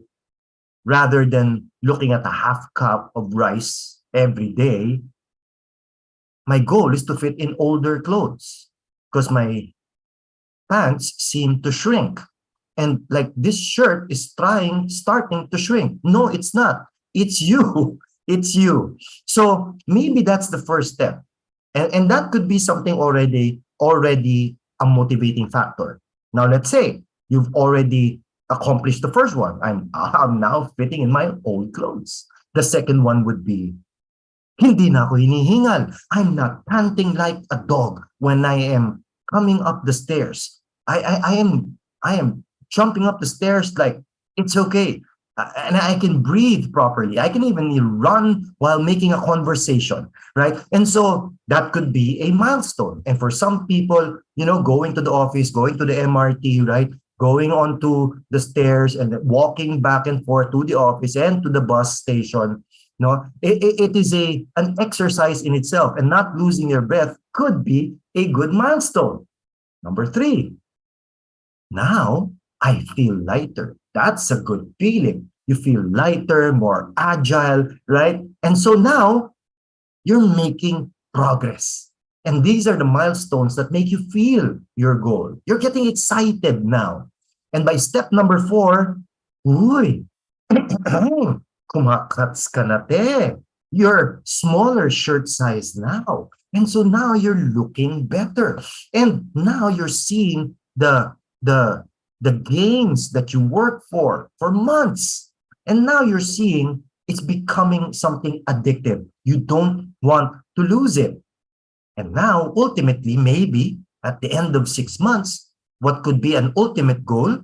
Rather than looking at a half cup of rice every day, my goal is to fit in older clothes because my pants seem to shrink. And like this shirt is starting to shrink. No, it's not. It's you. It's you. So maybe that's the first step. And that could be something already a motivating factor. Now, let's say you've already accomplished the first one. I'm now fitting in my old clothes. The second one would be, hindi na ako hinihingal. I'm not panting like a dog when I am coming up the stairs. I am jumping up the stairs like it's okay. And I can breathe properly. I can even run while making a conversation, right? And so that could be a milestone. And for some people, going to the office, going to the MRT, right? Going onto the stairs and walking back and forth to the office and to the bus station, it is an exercise in itself, and not losing your breath could be a good milestone. Number 3, now I feel lighter. That's a good feeling. You feel lighter, more agile, right? And so now you're making progress. And these are the milestones that make you feel your goal. You're getting excited now. And by step number 4, uy, kumakats ka na te. You're smaller shirt size now. And so now you're looking better. And now you're seeing the gains that you worked for months. And now you're seeing it's becoming something addictive. You don't want to lose it. And now, ultimately, maybe at the end of 6 months, what could be an ultimate goal?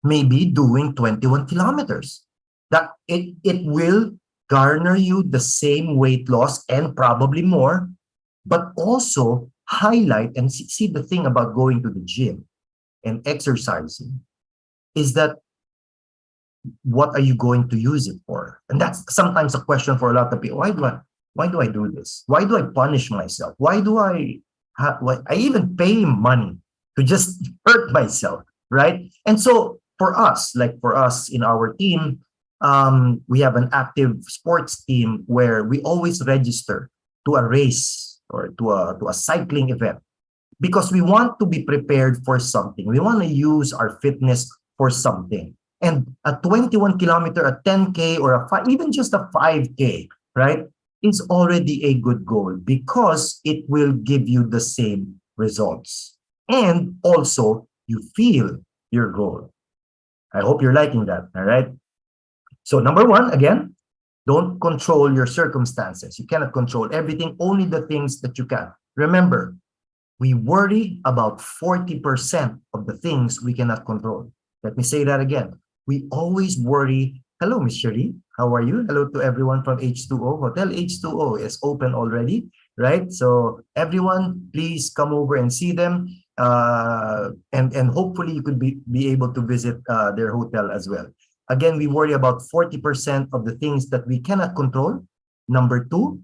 Maybe doing 21 kilometers. That it will garner you the same weight loss and probably more, but also highlight and see the thing about going to the gym and exercising is that what are you going to use it for? And that's sometimes a question for a lot of people. Why do I do this? Why do I punish myself? Why do I even pay money to just hurt myself, right? And so for us in our team, we have an active sports team where we always register to a race or to a cycling event because we want to be prepared for something. We want to use our fitness for something. And a 21 kilometer, a 10K, or even just a 5K, right, is already a good goal because it will give you the same results. And also, you feel your goal. I hope you're liking that, all right? So number 1, again, don't control your circumstances. You cannot control everything, only the things that you can. Remember, we worry about 40% of the things we cannot control. Let me say that again. We always worry. Hello, Miss Cherie. How are you? Hello to everyone from H2O. Hotel H2O is open already, right? So everyone, please come over and see them. And hopefully you could be able to visit their hotel as well. Again, we worry about 40% of the things that we cannot control. Number 2,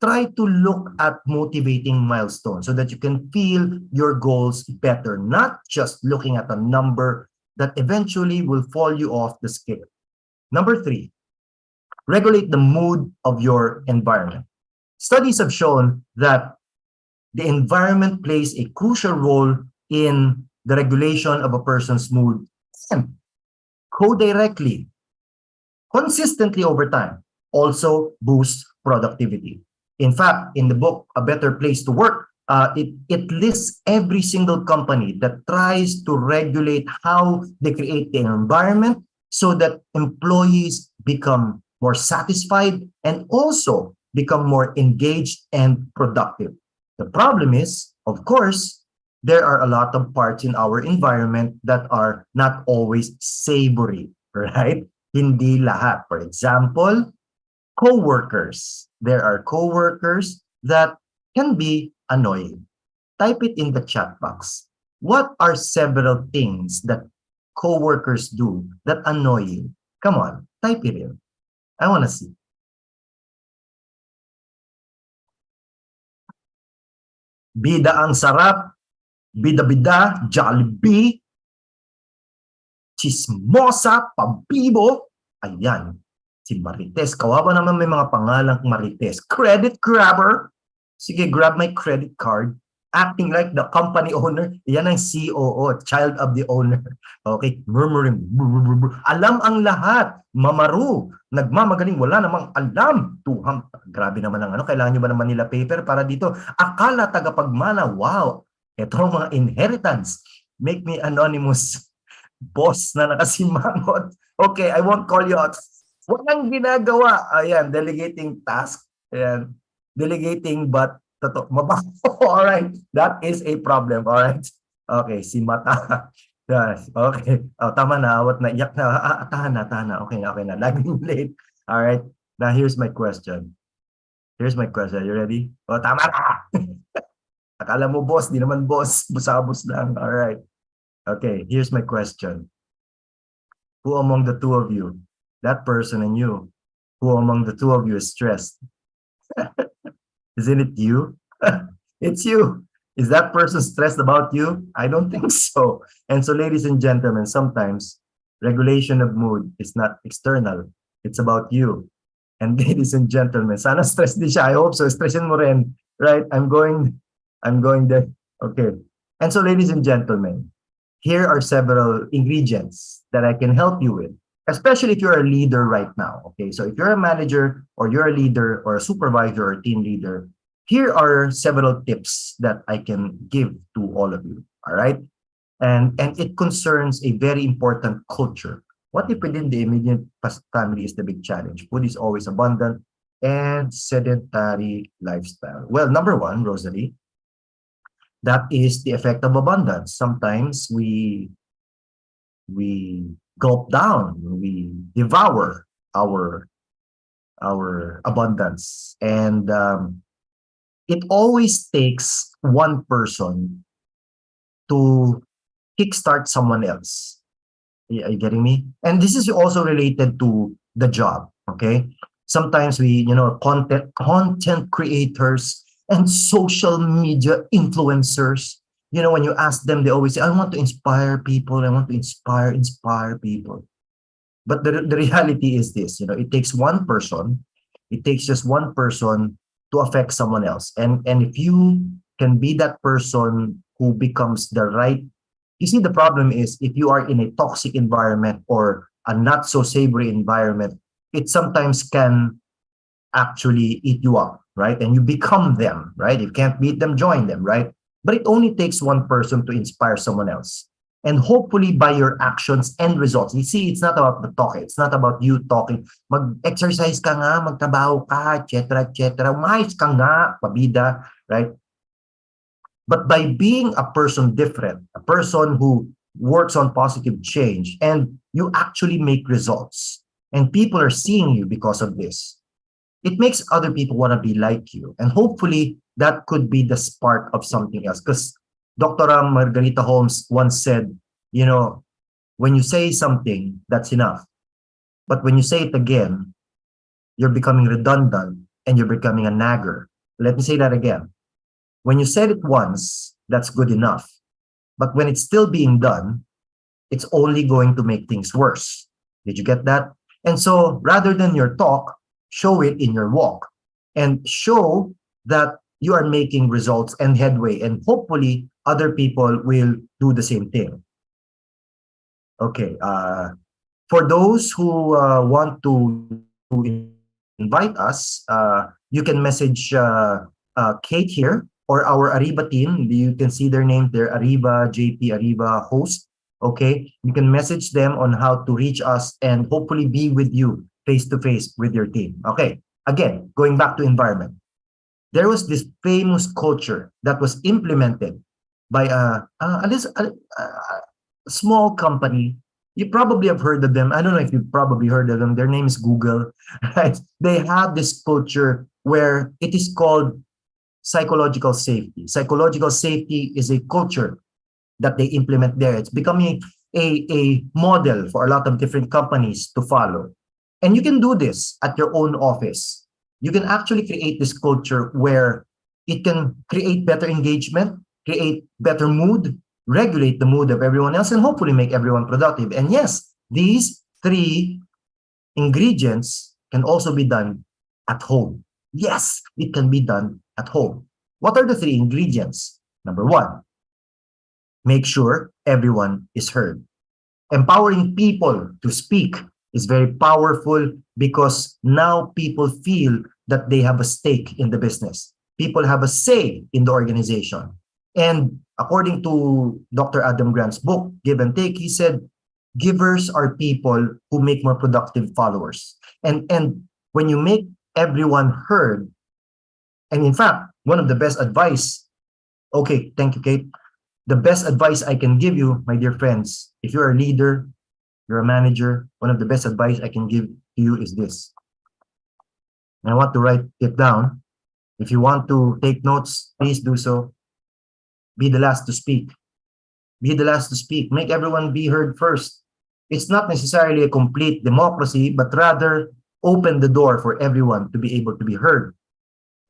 try to look at motivating milestones so that you can feel your goals better, not just looking at a number that eventually will fall you off the scale. Number 3, regulate the mood of your environment. Studies have shown that the environment plays a crucial role in the regulation of a person's mood and co-directly, consistently over time, also boosts productivity. In fact, in the book, A Better Place to Work, it lists every single company that tries to regulate how they create the environment so that employees become more satisfied and also become more engaged and productive. The problem is, of course, there are a lot of parts in our environment that are not always savory, right? Hindi lahat. For example, co-workers. There are co-workers that can be annoying. Type it in the chat box. What are several things that co-workers do that annoy you? Come on, type it in. I want to see. Bida ang sarap, bida-bida, Jollibee, chismosa, pabibo. Ayan, si Marites. Kawawa naman may mga pangalang Marites. Credit grabber. Sige, grab my credit card. Acting like the company owner. Yan ang COO, child of the owner. Okay, murmuring. Alam ang lahat. Mamaru. Nagmamagaling. Wala namang alam. Tuham. Grabe naman ang ano. Kailangan nyo ba naman nila paper para dito? Akala tagapagmana. Wow. Ito ang mga inheritance. Make me anonymous. Boss na nakasimangot. Okay, I won't call you out. Walang ginagawa. Ayan, delegating task. Ayan, delegating but mabaho. Alright, that is a problem. Alright. Okay, si Mata. Yes, okay. Oh, tama na. Awat na. Iyak na. Tahan na. Okay na. Laging late. Alright. Now, here's my question. You ready? Oh, tama ka. Akala mo boss, di naman boss. Busabos lang. Alright. Okay, here's my question. Who among the two of you, that person and you, who among the two of you is stressed? Isn't it you? It's you. Is that person stressed about you? I don't think so. And so, ladies and gentlemen, sometimes regulation of mood is not external. It's about you. And ladies and gentlemen, sana stress din siya. I hope so. Stressin mo rin. Right? I'm going there. Okay. And so, ladies and gentlemen, here are several ingredients that I can help you with, especially if you're a leader right now. Okay, so if you're a manager or you're a leader or a supervisor or a team leader, here are several tips that I can give to all of you. All right, and it concerns a very important culture. What if within the immediate family is the big challenge? Food is always abundant and sedentary lifestyle. Well, number one, Rosalie, that is the effect of abundance. Sometimes we gulp down, we devour our abundance, and it always takes one person to kickstart someone else. Are you getting me? And this is also related to the job. Okay, sometimes we, content creators and social media influencers, when you ask them, they always say, I want to inspire people. I want to inspire people. But the reality is this, it takes one person. It takes just one person to affect someone else. And if you can be that person who becomes the right, you see, the problem is if you are in a toxic environment or a not so savory environment, it sometimes can actually eat you up, right? And you become them, right? You can't beat them, join them, right? But it only takes one person to inspire someone else. And hopefully by your actions and results. You see, it's not about the talking. It's not about you talking. Mag-exercise ka nga, magtrabaho ka, etc. Umayos ka nga, pabida, right? But by being a person different, a person who works on positive change, and you actually make results, and people are seeing you because of this, it makes other people want to be like you. And hopefully that could be the spark of something else. Because Dr. Margarita Holmes once said, when you say something, that's enough. But when you say it again, you're becoming redundant and you're becoming a nagger. Let me say that again. When you said it once, that's good enough. But when it's still being done, it's only going to make things worse. Did you get that? And so rather than your talk, show it in your walk and show that you are making results and headway, and hopefully other people will do the same thing. Okay, for those who want to invite us, you can message Kate here or our ARIVA team. You can see their name there, ARIVA, JP, ARIVA host. Okay, you can message them on how to reach us and hopefully be with you face-to-face with your team. Okay, again, going back to environment. There was this famous culture that was implemented by a small company. You probably have heard of them. I don't know if you've probably heard of them. Their name is Google. Right? They have this culture where it is called psychological safety. Psychological safety is a culture that they implement there. It's becoming a model for a lot of different companies to follow. And you can do this at your own office. You can actually create this culture where it can create better engagement, create better mood, regulate the mood of everyone else, and hopefully make everyone productive. And yes, these three ingredients can also be done at home. Yes, it can be done at home. What are the three ingredients? Number one, make sure everyone is heard. Empowering people to speak is very powerful because now people feel that they have a stake in the business. People have a say in the organization. And according to Dr. Adam Grant's book, Give and Take, he said, givers are people who make more productive followers. And when you make everyone heard, and in fact, one of the best advice, okay, thank you, Kate. The best advice I can give you, my dear friends, if you're a leader, you're a manager, one of the best advice I can give to you is this. And I want to write it down. If you want to take notes, please do so. Be the last to speak. Be the last to speak. Make everyone be heard first. It's not necessarily a complete democracy, but rather open the door for everyone to be able to be heard.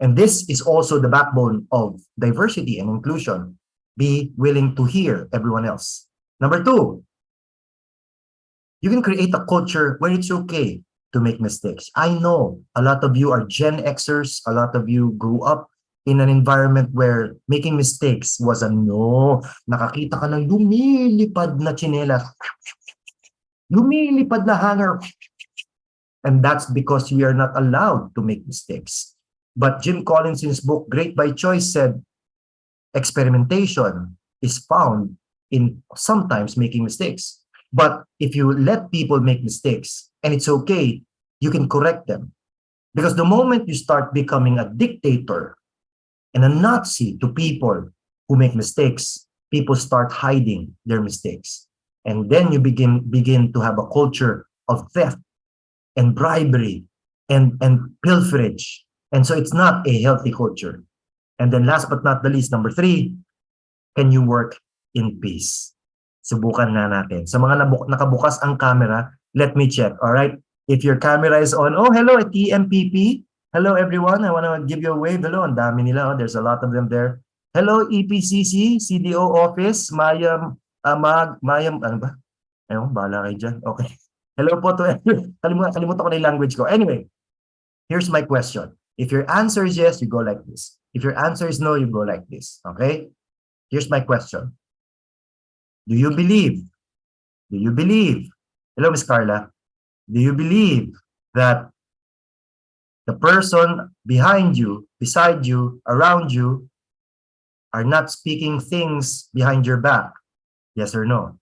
And this is also the backbone of diversity and inclusion. Be willing to hear everyone else. Number two, you can create a culture where it's okay to make mistakes. I know a lot of you are Gen Xers. A lot of you grew up in an environment where making mistakes was a no. Nakakita ka ng lumilipad na tsinelas. Lumilipad na hanger. And that's because we are not allowed to make mistakes. But Jim Collins in his book, Great by Choice, said, experimentation is found in sometimes making mistakes. But if you let people make mistakes and it's okay, you can correct them. Because the moment you start becoming a dictator and a Nazi to people who make mistakes, people start hiding their mistakes. And then you begin to have a culture of theft and bribery and pilferage. And so it's not a healthy culture. And then last but not the least, number three, can you work in peace? Subukan na natin. Sa mga nakabukas ang camera, let me check, all right? If your camera is on, oh, hello, TMPP. Hello, everyone. I want to give you a wave. Hello, ang dami nila. Oh, there's a lot of them there. Hello, EPCC, CDO office, Mayam, Mayam, ano ba? Ayun, bahala kayo dyan. Okay. Hello po to everyone. Kalimutan ko na yung language ko. Anyway, here's my question. If your answer is yes, you go like this. If your answer is no, you go like this. Okay? Here's my question. Do you believe? Hello, Miss Carla. Do you believe that the person behind you, beside you, around you, are not speaking things behind your back? Yes or no?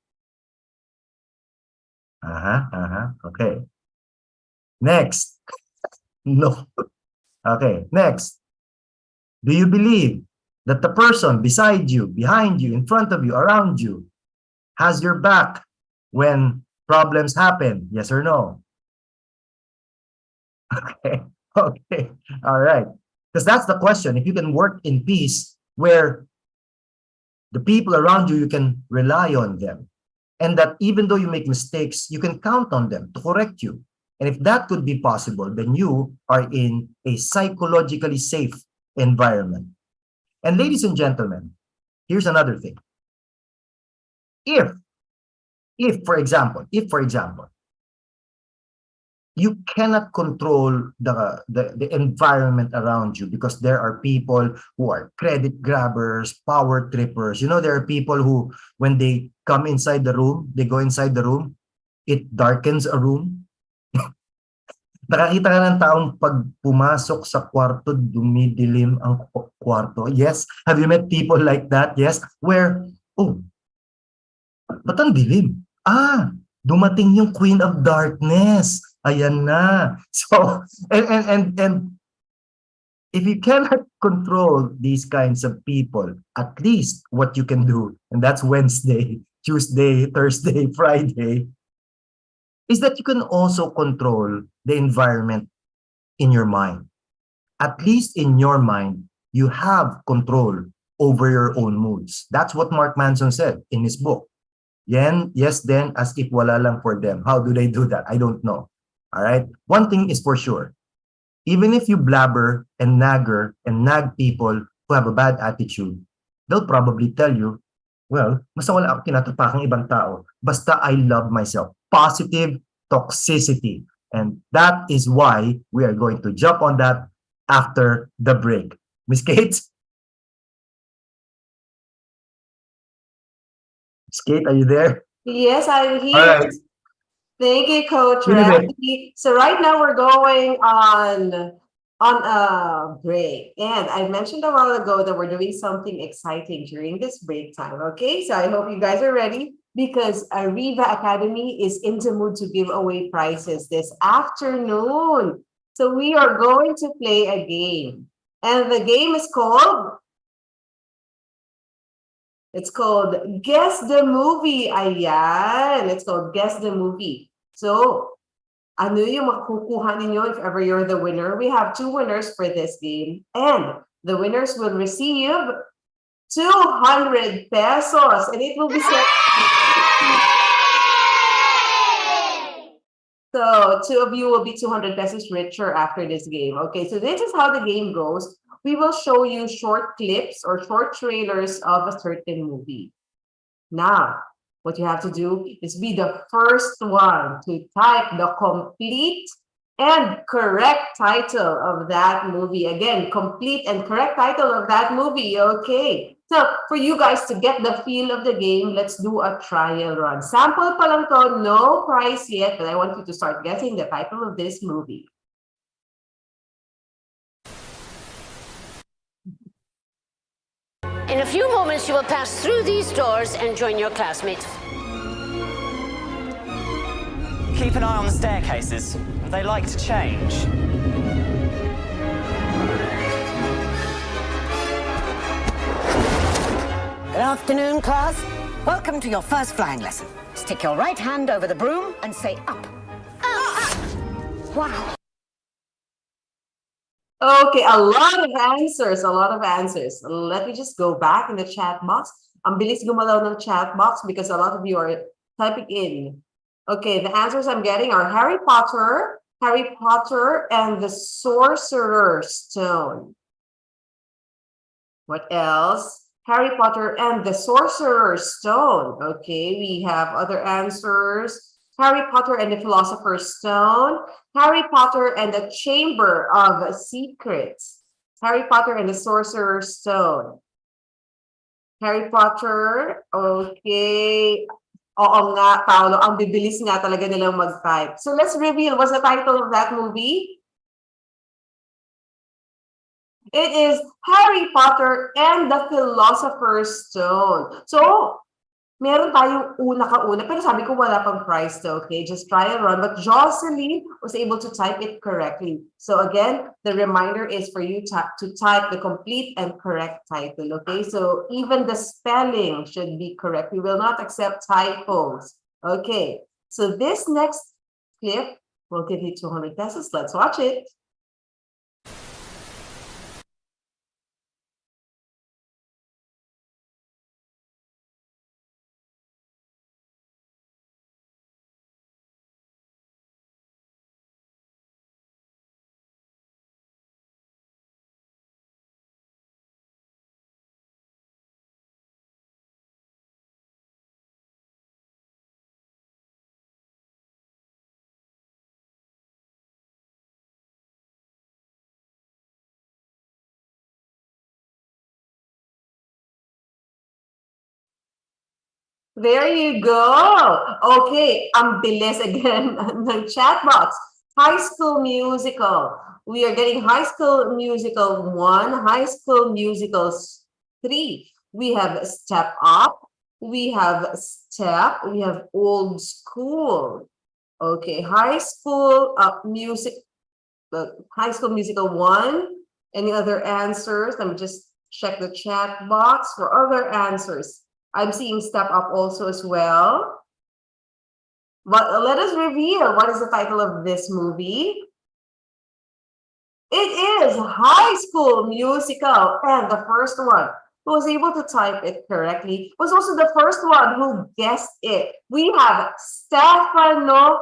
Okay. Next. No. Okay, next. Do you believe that the person beside you, behind you, in front of you, around you, has your back when problems happen? Yes or no? Okay, okay, all right. Because that's the question. If you can work in peace where the people around you, you can rely on them. And that even though you make mistakes, you can count on them to correct you. And if that could be possible, then you are in a psychologically safe environment. And ladies and gentlemen, here's another thing. If for example, you cannot control the environment around you because there are people who are credit grabbers, power trippers. You know, there are people who, when they come inside the room, they go inside the room, it darkens a room. Nakakita ka ng taong pag pumasok sa kwarto, dumidilim ang kwarto. Yes, have you met people like that? Yes, where, oh, ba't ang dilim? Ah, dumating yung Queen of Darkness. Ayan na. So, and if you cannot control these kinds of people, at least what you can do, and that's Wednesday, Tuesday, Thursday, Friday, is that you can also control the environment in your mind. At least in your mind, you have control over your own moods. That's what Mark Manson said in his book. Yes, then, as if wala lang for them. How do they do that? I don't know. All right. One thing is for sure. Even if you blabber and nag people, who have a bad attitude, they'll probably tell you, well, basta wala ako tinatapakang ibang tao. Basta I love myself. Positive toxicity. And that is why we are going to jump on that after the break. Miss Kate? Miss Kate, are you there? Yes, I'm All here. right. Thank you, Coach Philip. Randy. So right now we're going on a break. And I mentioned a while ago that we're doing something exciting during this break time. Okay, so I hope you guys are ready because ARIVA Academy is in the mood to give away prizes this afternoon. So we are going to play a game. And the game is called Guess the Movie. Ayan. It's called Guess the Movie. So, ano yung makukuha ninyo if ever you're the winner? We have 2 winners for this game. And the winners will receive 200 pesos. And it will be sent. So, 2 of you will be 200 pesos richer after this game. Okay, so this is how the game goes. We will show you short clips or short trailers of a certain movie. Now, what you have to do is be the first one to type the complete and correct title of that movie. Again, complete and correct title of that movie. Okay. So, for you guys to get the feel of the game, let's do a trial run. Sample pa lang to, no prize yet, but I want you to start guessing the title of this movie. In a few moments, you will pass through these doors and join your classmates. Keep an eye on the staircases. They like to change. Good afternoon, class. Welcome to your first flying lesson. Stick your right hand over the broom and say up. Wow. Okay, a lot of answers, a lot of answers. Let me just go back in the chat box. Ang bilis gumalaw ng chat box because a lot of you are typing in. Okay, the answers I'm getting are Harry Potter and the Sorcerer's Stone. What else? Harry Potter and the Sorcerer's Stone. Okay, we have other answers. Harry Potter and the Philosopher's Stone. Harry Potter and the Chamber of Secrets. Harry Potter and the Sorcerer's Stone. Harry Potter. Okay. Oo nga, Paolo. Ang bibilis nga talaga nilang mag-type. So let's reveal. What's the title of that movie? It is Harry Potter and the Philosopher's Stone. So, meron tayong una, pero sabi ko wala pang prize to, okay? Just try and run. But Jocelyn was able to type it correctly. So again, the reminder is for you to type the complete and correct title, okay? So even the spelling should be correct. We will not accept typos. Okay, so this next clip will give you 200 pesos. Let's watch it. There you go. Okay, ang bilis again ng chat box. High School Musical. We are getting High School Musical 1, High School Musical 3. We have Step Up. We have Step. We have Old School. Okay, High School High School Musical 1. Any other answers? Let me just check the chat box for other answers. I'm seeing Step Up also as well. But let us reveal what is the title of this movie. It is High School Musical. And the first one who was able to type it correctly was also the first one who guessed it. We have Stefano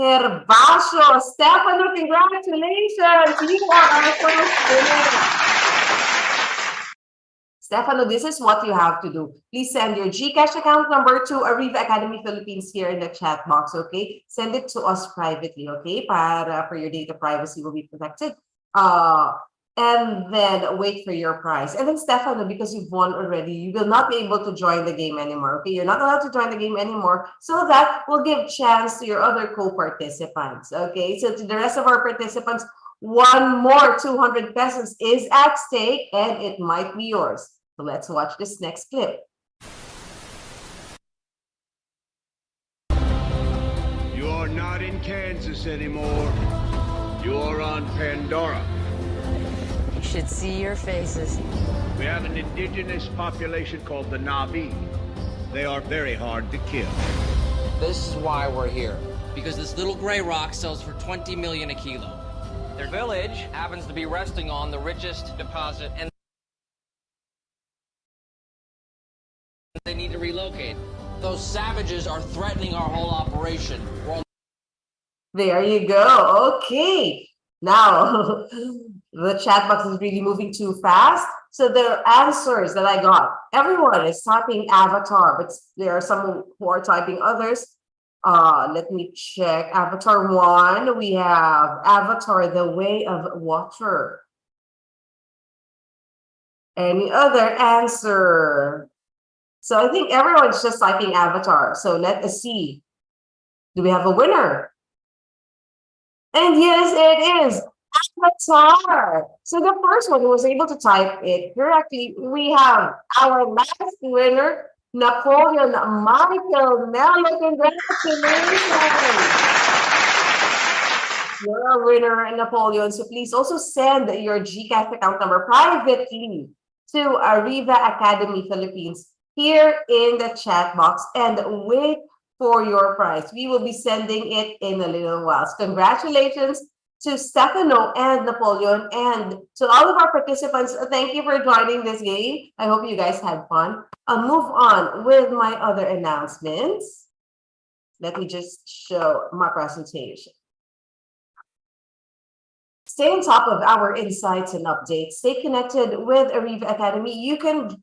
Herbacio. Stefano, congratulations. You are our first winner. Stefano, this is what you have to do. Please send your GCash account number to ARIVA Academy Philippines here in the chat box, okay? Send it to us privately, okay? For your data privacy will be protected. And then wait for your prize. And then Stefano, because you've won already, you will not be able to join the game anymore, okay? You're not allowed to join the game anymore, so that will give chance to your other co-participants, okay? So to the rest of our participants, one more 200 pesos is at stake and it might be yours. So let's watch this next clip. You are not in Kansas anymore. You are on Pandora. You should see your faces. We have an indigenous population called the Na'vi. They are very hard to kill. This is why we're here. Because this little gray rock sells for 20 million a kilo. Their village happens to be resting on the richest deposit, and they need to relocate. Those savages are threatening our whole operation. There you go. Okay. Now, the chat box is really moving too fast. So the answers that I got, everyone is typing Avatar, but there are some who are typing others. Let me check. Avatar 1, we have Avatar, The Way of Water. Any other answer? So I think everyone's just typing Avatar. So let us see. Do we have a winner? And yes, it is Avatar. So the first one who was able to type it correctly, we have our last winner, Napoleon Michael Mello. Congratulations! You're a winner, Napoleon. So please also send your GCash account number privately to ARIVA Academy Philippines here in the chat box and wait for your prize. We will be sending it in a little while. So congratulations to Stefano and Napoleon, and to all of our participants. Thank you for joining this game. I hope you guys had fun. I'll move on with my other announcements. Let me just show my presentation. Stay on top of our insights and updates. Stay connected with ARIVA Academy. You can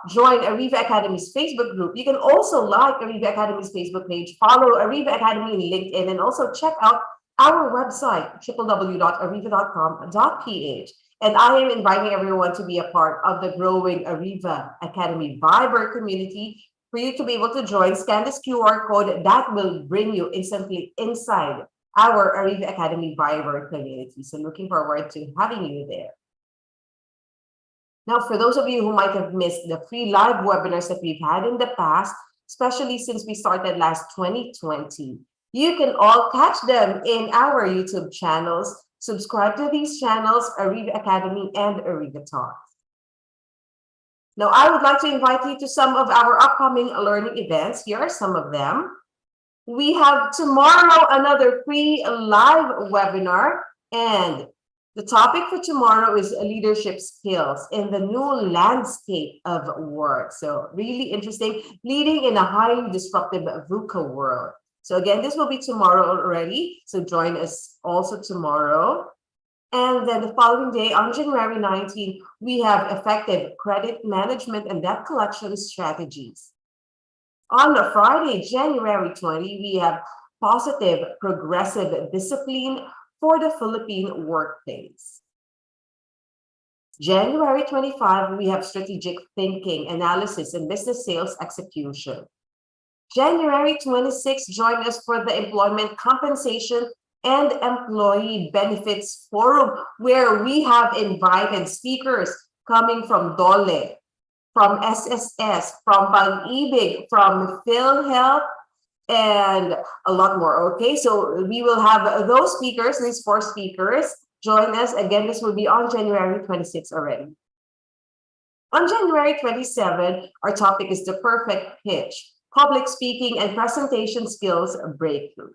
join ARIVA Academy's Facebook group. You can also like ARIVA Academy's Facebook page, follow ARIVA Academy on LinkedIn, and also check out our website, www.ariva.com.ph. And I am inviting everyone to be a part of the growing ARIVA Academy Viber community. For you to be able to join, scan this QR code that will bring you instantly inside our ARIVA Academy Viber community. So looking forward to having you there. Now, for those of you who might have missed the free live webinars that we've had in the past, especially since we started last 2020, you can all catch them in our YouTube channels. Subscribe to these channels, ARIVA Academy and ARIVA Talks. Now, I would like to invite you to some of our upcoming learning events. Here are some of them. We have tomorrow another free live webinar, and the topic for tomorrow is leadership skills in the new landscape of work. So really interesting, leading in a highly disruptive VUCA world. So again, this will be tomorrow already. So join us also tomorrow. And then the following day, on January 19, we have effective credit management and debt collection strategies. On the Friday, January 20, we have positive progressive discipline for the Philippine workplace. January 25, we have strategic thinking, analysis, and business sales execution. January 26, join us for the Employment Compensation and Employee Benefits Forum, where we have invited speakers coming from DOLE, from SSS, from Pag-ibig, from PhilHealth, and a lot more. Okay, so we will have those speakers, these 4 speakers, join us. Again, this will be on January 26 already. On January 27, our topic is the perfect pitch, public speaking and presentation skills breakthrough.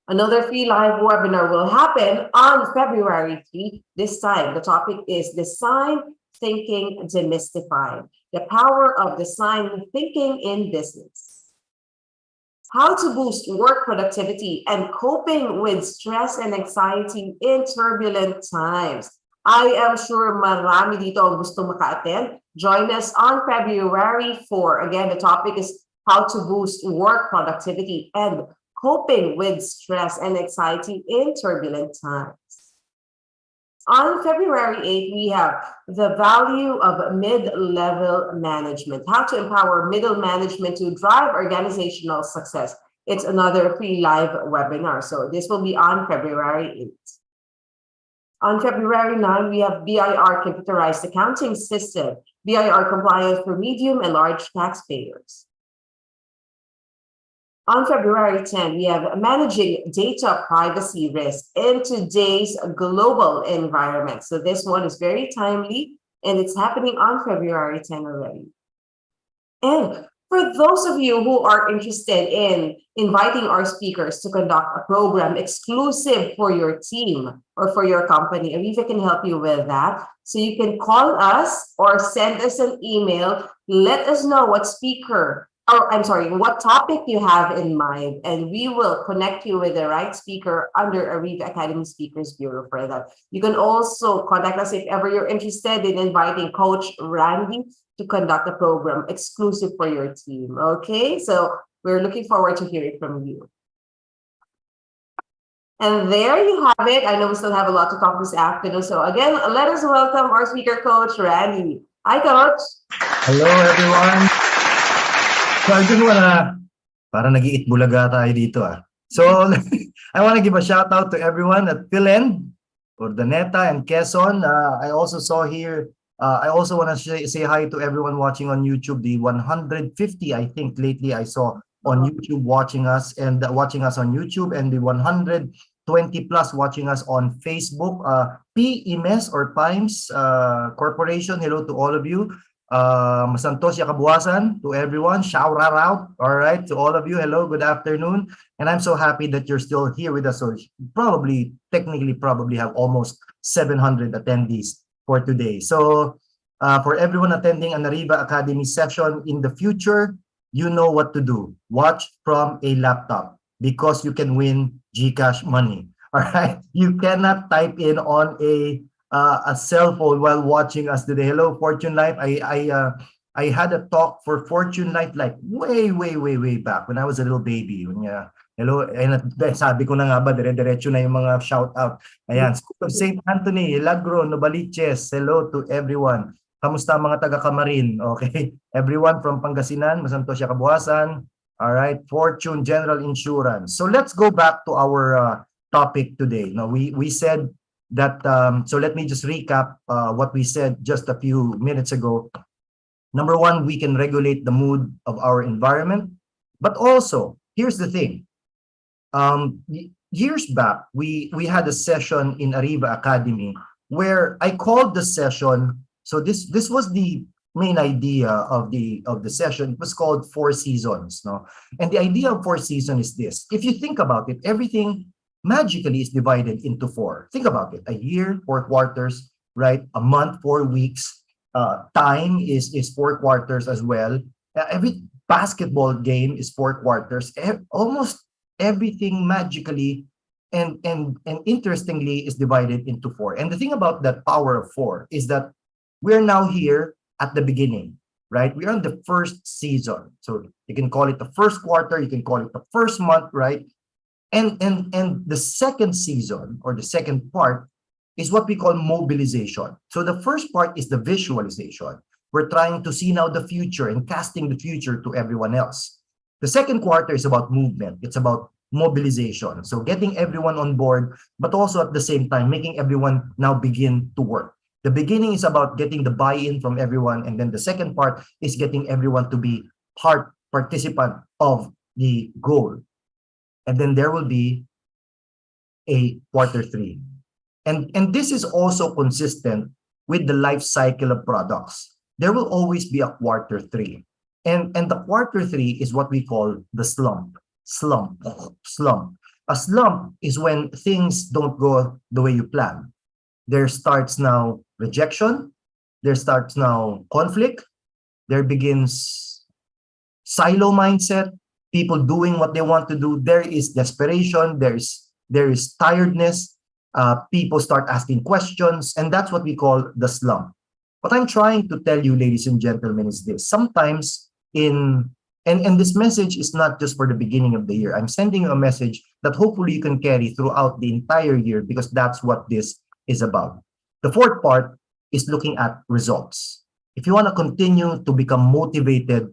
Another free live webinar will happen on February 3. This time, the topic is Design Thinking Demystified, the power of design thinking in business. How to boost work productivity and coping with stress and anxiety in turbulent times. I am sure marami dito ang gusto maka-attend. Join us on February 4. Again, the topic is how to boost work productivity and coping with stress and anxiety in turbulent times. On February 8th, we have the value of mid-level management, how to empower middle management to drive organizational success. It's another free live webinar. So this will be on February 8th. On February 9, we have BIR computerized accounting system, BIR compliance for medium and large taxpayers. On February 10, we have managing data privacy risk in today's global environment. So this one is very timely and it's happening on February 10 already. And for those of you who are interested in inviting our speakers to conduct a program exclusive for your team or for your company, ARIVA can help you with that. So you can call us or send us an email. Let us know what what topic you have in mind, and we will connect you with the right speaker under ARIVA Academy Speakers Bureau for that. You can also contact us if ever you're interested in inviting Coach Randy to conduct a program exclusive for your team. Okay, so we're looking forward to hearing from you. And there you have it. I know we still have a lot to talk this afternoon. So again, let us welcome our speaker, Coach Randy. Hi, Coach. Hello, everyone. So I just wanna, parang nag-iit bulaga tayo dito So I want to give a shout out to everyone at Philen, Urdaneta, and Quezon. I also saw here, I also want to say hi to everyone watching on YouTube. The 150, I think lately I saw on YouTube watching us and watching us on YouTube, and the 120 plus watching us on Facebook. PIMES or PIMES Corporation, hello to all of you. Masantosya Kabuwasan to everyone, shout out, all right, to all of you, hello, good afternoon, and I'm so happy that you're still here with us. So technically have almost 700 attendees for today. So for everyone attending an ARIVA Academy session in the future, you know what to do. Watch from a laptop because you can win GCash money, all right? You cannot type in on a cell phone while watching us today. Hello, Fortune Life. I had a talk for Fortune Life like way back when I was a little baby. Hello, and sabi ko na nga ba, dire-diretso na yung mga shout out. Ayan, School of St. Anthony, Lagro, Novaliches. Hello to everyone. Kamusta mga taga Camarin? Okay, everyone from Pangasinan, Masantosya Kabuhasan. All right, Fortune General Insurance. So let's go back to our topic today. Now we said that so let me just recap what we said just a few minutes ago. Number one, we can regulate the mood of our environment, but also here's the thing. Years back, we had a session in ARIVA Academy where I called the session. So this was the main idea of the session. It was called 4 Seasons. No, and the idea of 4 Seasons is this: if you think about it, everything magically is divided into 4. Think about it: a year, 4 quarters, right? A month, 4 weeks. Time is 4 quarters as well. Every basketball game is 4 quarters. Almost everything magically and interestingly is divided into 4. And the thing about that power of 4 is that we're now here at the beginning, right? We're on the first season. So you can call it the first quarter, you can call it the first month, right? And the second season or the second part is what we call mobilization. So the first part is the visualization. We're trying to see now the future and casting the future to everyone else. The second quarter is about movement. It's about mobilization. So getting everyone on board, but also at the same time, making everyone now begin to work. The beginning is about getting the buy-in from everyone. And then the second part is getting everyone to be participant of the goal. And then there will be a quarter 3. And this is also consistent with the life cycle of products. There will always be a quarter 3. And the quarter 3 is what we call the slump. A slump is when things don't go the way you plan. There starts now rejection. There starts now conflict. There begins silo mindset. People doing what they want to do. There is desperation. There is tiredness. People start asking questions, and that's what we call the slump. What I'm trying to tell you, ladies and gentlemen, is this. Sometimes and this message is not just for the beginning of the year. I'm sending you a message that hopefully you can carry throughout the entire year, because that's what this is about. The fourth part is looking at results. If you want to continue to become motivated,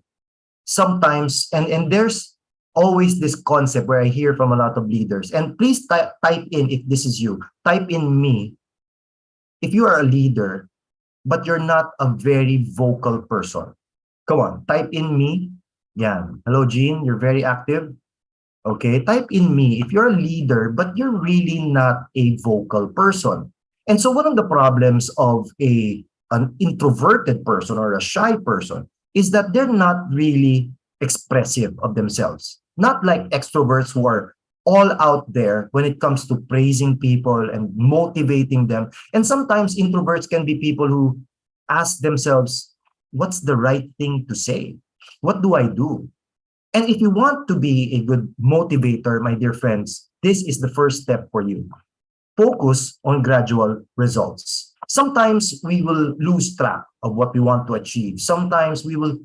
sometimes, and there's always this concept where I hear from a lot of leaders, and please type in if this is you, type in me. If you are a leader, but you're not a very vocal person, come on, type in me. Yeah. Hello, Jean, you're very active. Okay, type in me if you're a leader, but you're really not a vocal person. And so one of the problems of an introverted person or a shy person is that they're not really expressive of themselves. Not like extroverts who are all out there when it comes to praising people and motivating them. And sometimes introverts can be people who ask themselves, what's the right thing to say? What do I do? And if you want to be a good motivator, my dear friends, this is the first step for you. Focus on gradual results. Sometimes we will lose track of what we want to achieve. Sometimes we will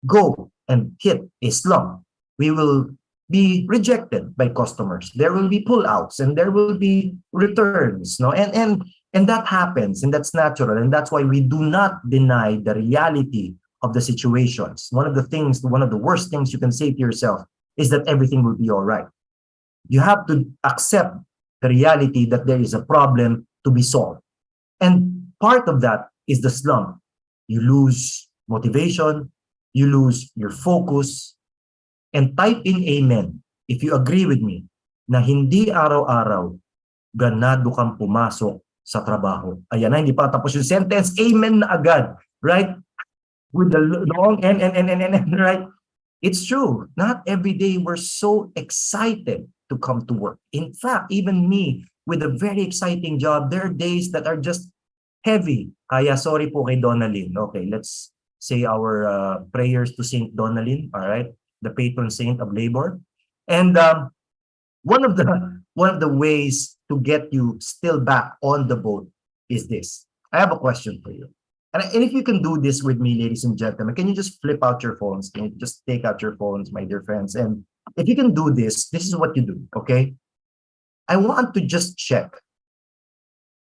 go and hit a slump. We will be rejected by customers. There will be pullouts and there will be returns. No? And that happens, and that's natural. And that's why we do not deny the reality of the situations. One of the worst things you can say to yourself is that everything will be all right. You have to accept the reality that there is a problem to be solved. And part of that is the slump. You lose motivation, you lose your focus, and type in amen if you agree with me na hindi araw-araw ganado kang pumasok sa trabaho. Ayan na, hindi pa tapos yung sentence, amen na agad, right? With the long and, right? It's true. Not every day we're so excited to come to work. In fact, even me, with a very exciting job, there are days that are just heavy. Kaya sorry po kay Donalyn. Okay, let's say our prayers to Saint Donalyn, all right? The patron saint of labor. And one of the ways to get you still back on the boat is this. I have a question for you. And if you can do this with me, ladies and gentlemen, can you just flip out your phones? Can you just take out your phones, my dear friends? And if you can do this, this is what you do, okay? I want to just check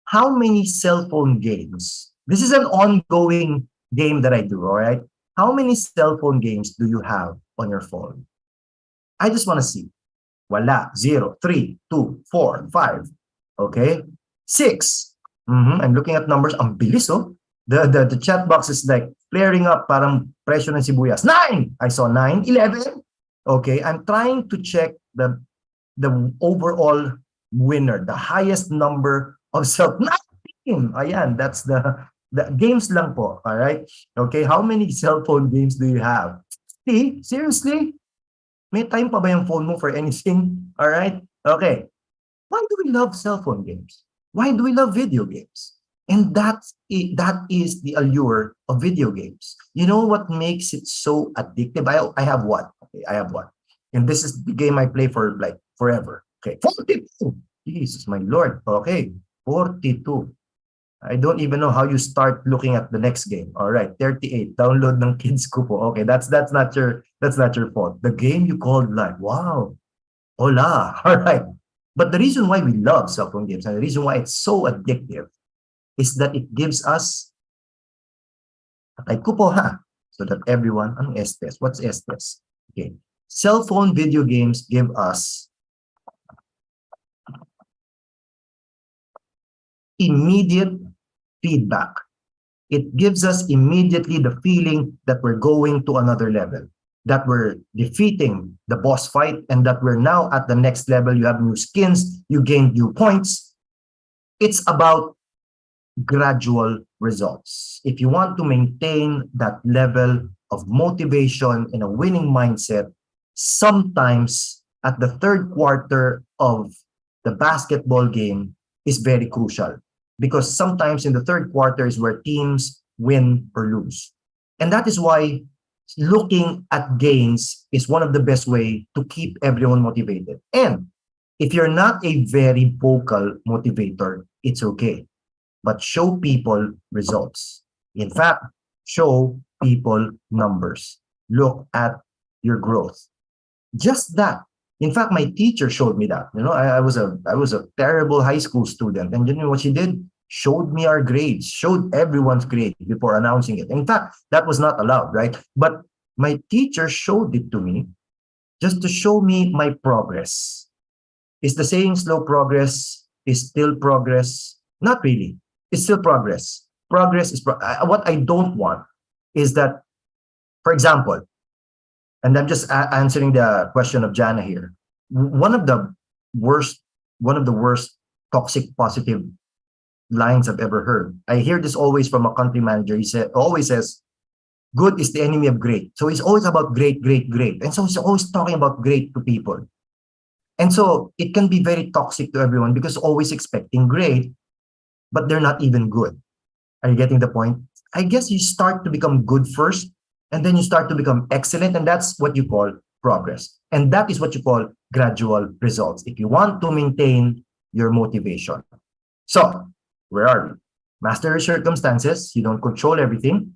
how many cell phone games. This is an ongoing game that I do, all right? How many cell phone games do you have on your phone? I just want to see. Wala, 0, 3, 2, 4, 5. Okay? 6. I'm looking at numbers. Ang bilis, oh. The chat box is like flaring up, parang presyo ng sibuyas. 9! I saw 9. 11? Okay, I'm trying to check the overall winner, the highest number of cell. 19! Ayan, that's the games lang po, all right? Okay, how many cell phone games do you have? See? Seriously? May time pa ba yung phone mo for anything? All right? Okay. Why do we love cell phone games? Why do we love video games? And that is the allure of video games. You know what makes it so addictive? I have one. Okay, I have one. And this is the game I play for like forever. Okay, 42. Jesus, my Lord. Okay, 42. I don't even know how you start looking at the next game. All right, 38. Download ng kids ko po. Okay, that's not your fault. The game you called life. Wow. Hola. All right. But the reason why we love cell phone games and the reason why it's so addictive is that it gives us, type ko po ha, so that everyone, anong Estes? What's Estes? Okay. Cell phone video games give us immediate feedback. It gives us immediately the feeling that we're going to another level, that we're defeating the boss fight, and that we're now at the next level. You have new skins, you gain new points. It's about gradual results. If you want to maintain that level of motivation and a winning mindset, sometimes at the third quarter of the basketball game is very crucial, because sometimes in the third quarter is where teams win or lose. And that is why looking at gains is one of the best way to keep everyone motivated. And If you're not a very vocal motivator, it's okay. But show people results. In fact, show people numbers. Look at your growth. Just that. In fact, my teacher showed me that. I was a terrible high school student, and you know what she did? Showed me our grades, showed everyone's grade before announcing it. In fact, that was not allowed, right? But my teacher showed it to me just to show me my progress. Is the saying slow progress is still progress? Not really. It's still progress. Progress is what I don't want is that, for example, and I'm just answering the question of Jana here. One of the worst, one of the worst toxic positive lines I've ever heard. I hear this always from a country manager. He always says, good is the enemy of great. So it's always about great, great, great. And so he's always talking about great to people. And so it can be very toxic to everyone because always expecting great, but they're not even good. Are you getting the point? I guess you start to become good first, and then you start to become excellent, and that's what you call progress. And that is what you call gradual results if you want to maintain your motivation. So, where are we? Master your circumstances. You don't control everything.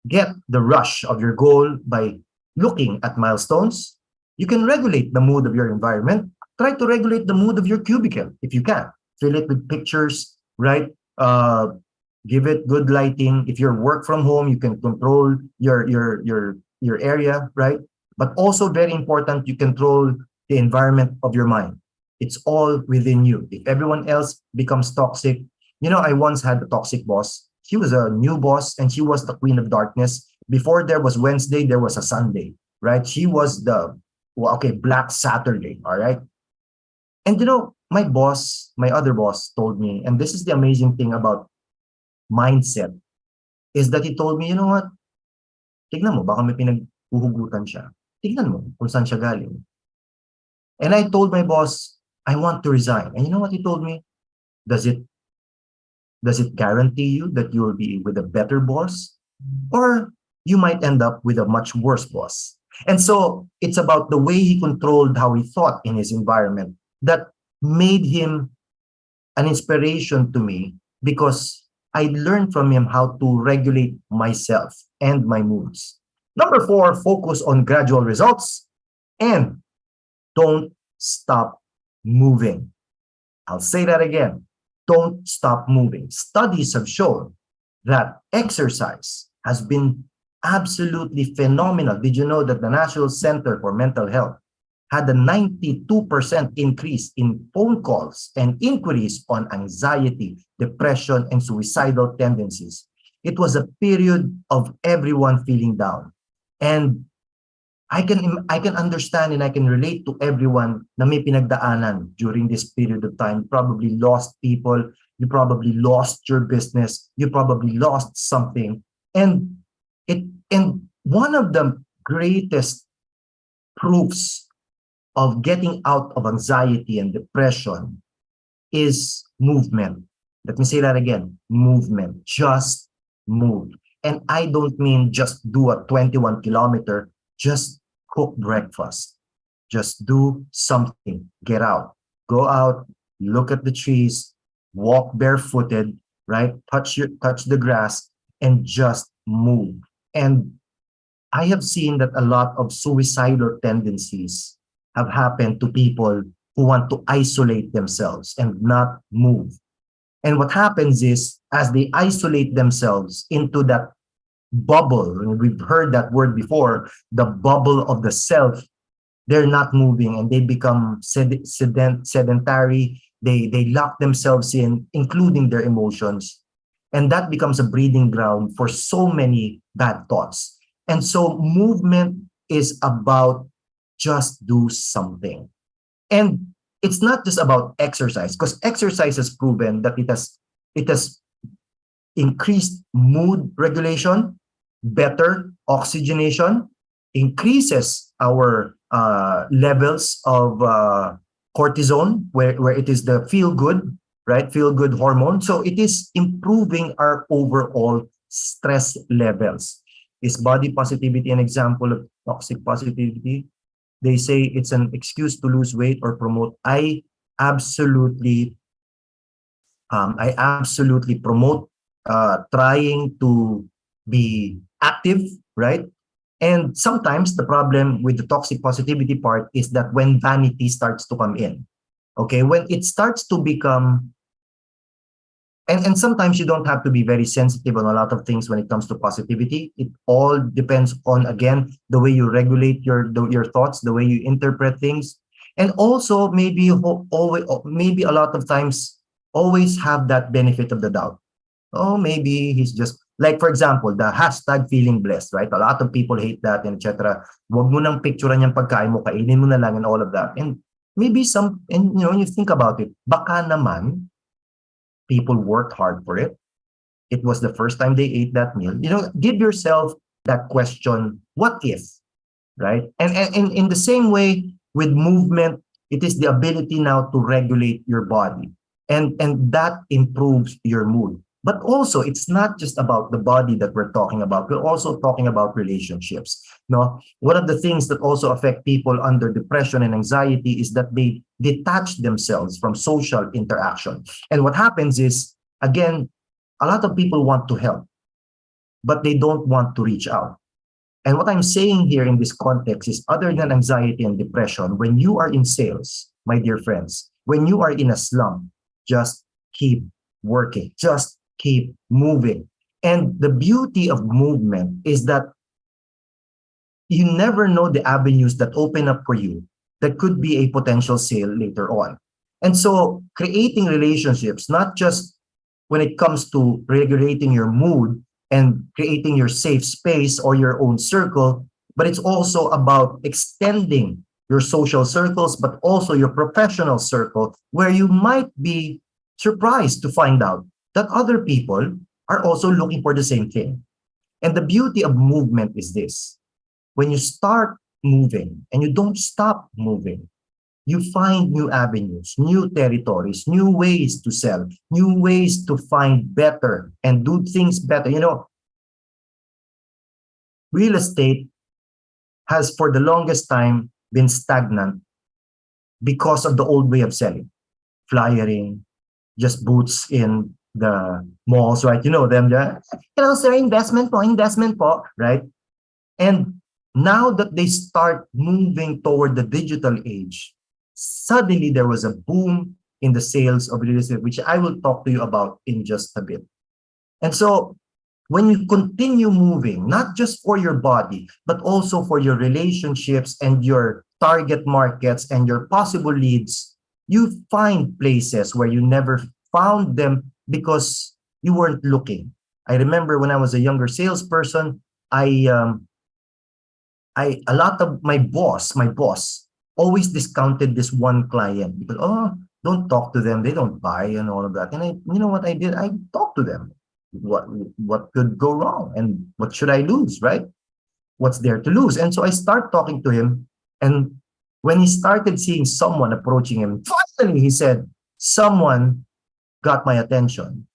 Get the rush of your goal by looking at milestones. You can regulate the mood of your environment. Try to regulate the mood of your cubicle if you can. Fill it with pictures, right? Give it good lighting. If you're work from home, you can control your area, right? But also very important, you control the environment of your mind. It's all within you. If everyone else becomes toxic, I once had a toxic boss. She was a new boss and she was the queen of darkness. Before there was Wednesday, there was a Sunday, right? She was Black Saturday, all right? And my boss, my other boss told me, and this is the amazing thing about mindset, is that he told me, you know what? Tignan mo, baka may pinaghuhugutan siya. Tignan mo kung saan siya galing. And I told my boss, I want to resign. And you know what he told me? Does it guarantee you that you will be with a better boss? Or you might end up with a much worse boss. And so it's about the way he controlled how he thought in his environment that made him an inspiration to me, because I learned from him how to regulate myself and my moods. Number 4, focus on gradual results and don't stop moving. I'll say that again. Don't stop moving. Studies have shown that exercise has been absolutely phenomenal. Did you know that the National Center for Mental Health had a 92% increase in phone calls and inquiries on anxiety, depression, and suicidal tendencies? It was a period of everyone feeling down. And I can understand and I can relate to everyone na may pinagdaanan during this period of time. You probably lost people, you probably lost your business, you probably lost something. And one of the greatest proofs of getting out of anxiety and depression is movement. Let me say that again, movement. Just move. And I don't mean just do a 21-kilometer, just cook breakfast. Just do something. Get out. Go out, look at the trees, walk barefooted, right? Touch the grass and just move. And I have seen that a lot of suicidal tendencies have happened to people who want to isolate themselves and not move. And what happens is, as they isolate themselves into that bubble, and we've heard that word before, the bubble of the self, they're not moving and they become sedentary. They lock themselves in, including their emotions. And that becomes a breeding ground for so many bad thoughts. And so movement is about just do something. And it's not just about exercise, because exercise has proven that it has increased mood regulation, better oxygenation, increases our levels of cortisone, where it is the feel good, right? Feel good hormone. So it is improving our overall stress levels. Is body positivity an example of toxic positivity? they say it's an excuse to lose weight or promote. Absolutely, I absolutely promote trying to be active, right? And sometimes the problem with the toxic positivity part is that when vanity starts to come in, okay, when it starts to become, and sometimes you don't have to be very sensitive on a lot of things when it comes to positivity. It all depends on, again, the way you regulate your thoughts, the way you interpret things, and also maybe a lot of times always have that benefit of the doubt. Oh, maybe he's just, like, for example, the hashtag feeling blessed, right? A lot of people hate that, and etc. Huwag mo nang picturean yung pagkain mo, kainin mo na lang, and all of that. And maybe and you know, you think about it, baka naman people worked hard for it. It was the first time they ate that meal. You know, give yourself that question, what if, right? And in the same way with movement, it is the ability now to regulate your body. And that improves your mood. But also, it's not just about the body that we're talking about. We're also talking about relationships. No, one of the things that also affect people under depression and anxiety is that they detach themselves from social interaction. And what happens is, again, a lot of people want to help, but they don't want to reach out. And what I'm saying here in this context is, other than anxiety and depression, when you are in sales, my dear friends, when you are in a slump, just keep working. Just keep moving. And the beauty of movement is that you never know the avenues that open up for you that could be a potential sale later on. And so creating relationships, not just when it comes to regulating your mood and creating your safe space or your own circle, but it's also about extending your social circles, but also your professional circle, where you might be surprised to find out that other people are also looking for the same thing. And the beauty of movement is this: when you start moving and you don't stop moving, you find new avenues, new territories, new ways to sell, new ways to find better and do things better. You know, real estate has for the longest time been stagnant because of the old way of selling. Flyering, just booths in the malls, right? You know them, hello sir, investment po, right? And now that they start moving toward the digital age, suddenly there was a boom in the sales of real estate, which I will talk to you about in just a bit. And so when you continue moving, not just for your body, but also for your relationships and your target markets and your possible leads, you find places where you never found them because you weren't looking. I remember when I was a younger salesperson, a lot of my boss always discounted this one client because, oh, don't talk to them, they don't buy, and all of that. And you know what I did? I talked to them. What could go wrong, and what should I lose, right? What's there to lose? And so I start talking to him, and when he started seeing someone approaching him, finally he said, someone got my attention.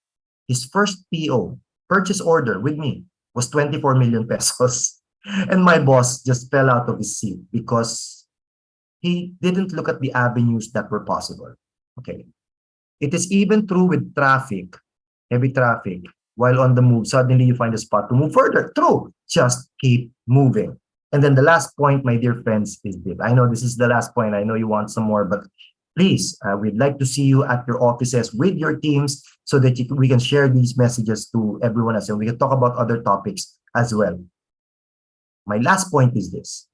His first PO, purchase order with me, was 24 million pesos. And my boss just fell out of his seat because he didn't look at the avenues that were possible. Okay. It is even true with traffic, heavy traffic. While on the move, suddenly you find a spot to move further. True. Just keep moving. And then the last point, my dear friends, is this. I know this is the last point. I know you want some more, but please, we'd like to see you at your offices with your teams so that we can share these messages to everyone else, and we can talk about other topics as well. My last point is this: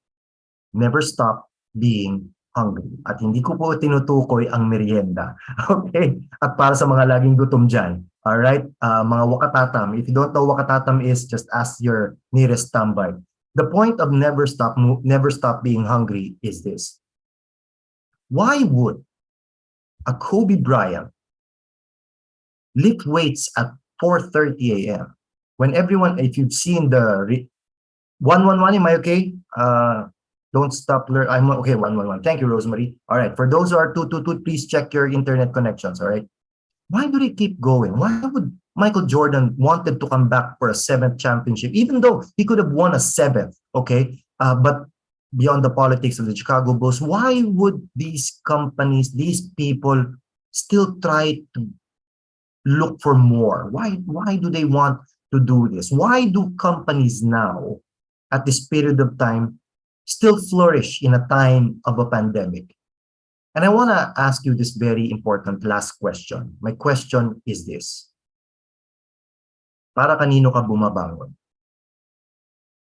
never stop being hungry. At hindi ko po tinutukoy ang merienda. Okay? At para sa mga laging gutom dyan. Alright? Mga wakatatam. If you don't know what wakatatam is, just ask your nearest tambay. The point of never stop being hungry is this: why would a Kobe Bryant lift weights at 4:30 a.m. when everyone, if you've seen the 111, am I okay? Don't stop. I'm okay. 111. Thank you, Rosemary. All right. For those who are 222, please check your internet connections. All right. Why do they keep going? Why would Michael Jordan wanted to come back for a 7th championship, even though he could have won a 7th? Okay. But beyond the politics of the Chicago Bulls, why would these companies, these people still try to look for more? Why do they want to do this? Why do companies now, at this period of time, still flourish in a time of a pandemic? And I want to ask you this very important last question. My question is this. Para kanino ka bumabangon?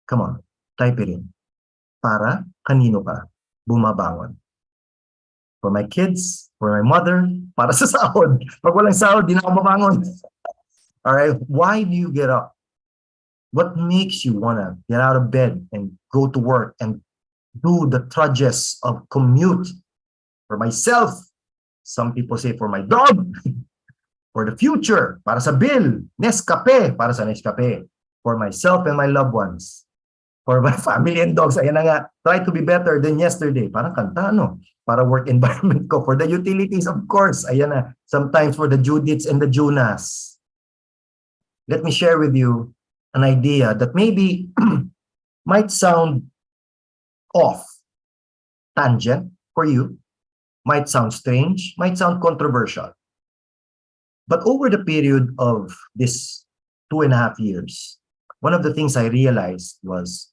Come on, type it in. Para kanino ka bumabangon? For my kids, for my mother, para sa sahod. Pag walang sahod, di na ako mabangon. All right, why do you get up? What makes you want to get out of bed and go to work and do the trudges of commute? For myself, some people say for my dog, for the future, para sa bill, Nescafe, para sa Nescafe, for myself and my loved ones, for my family and dogs. Ayan na nga, try to be better than yesterday. Parang kanta, no? Para work environment ko. For the utilities, of course. Ayan na, sometimes for the Judiths and the Junas. Let me share with you an idea that maybe might sound off, tangent for you, might sound strange, might sound controversial. But over the period of this 2.5 years, one of the things I realized was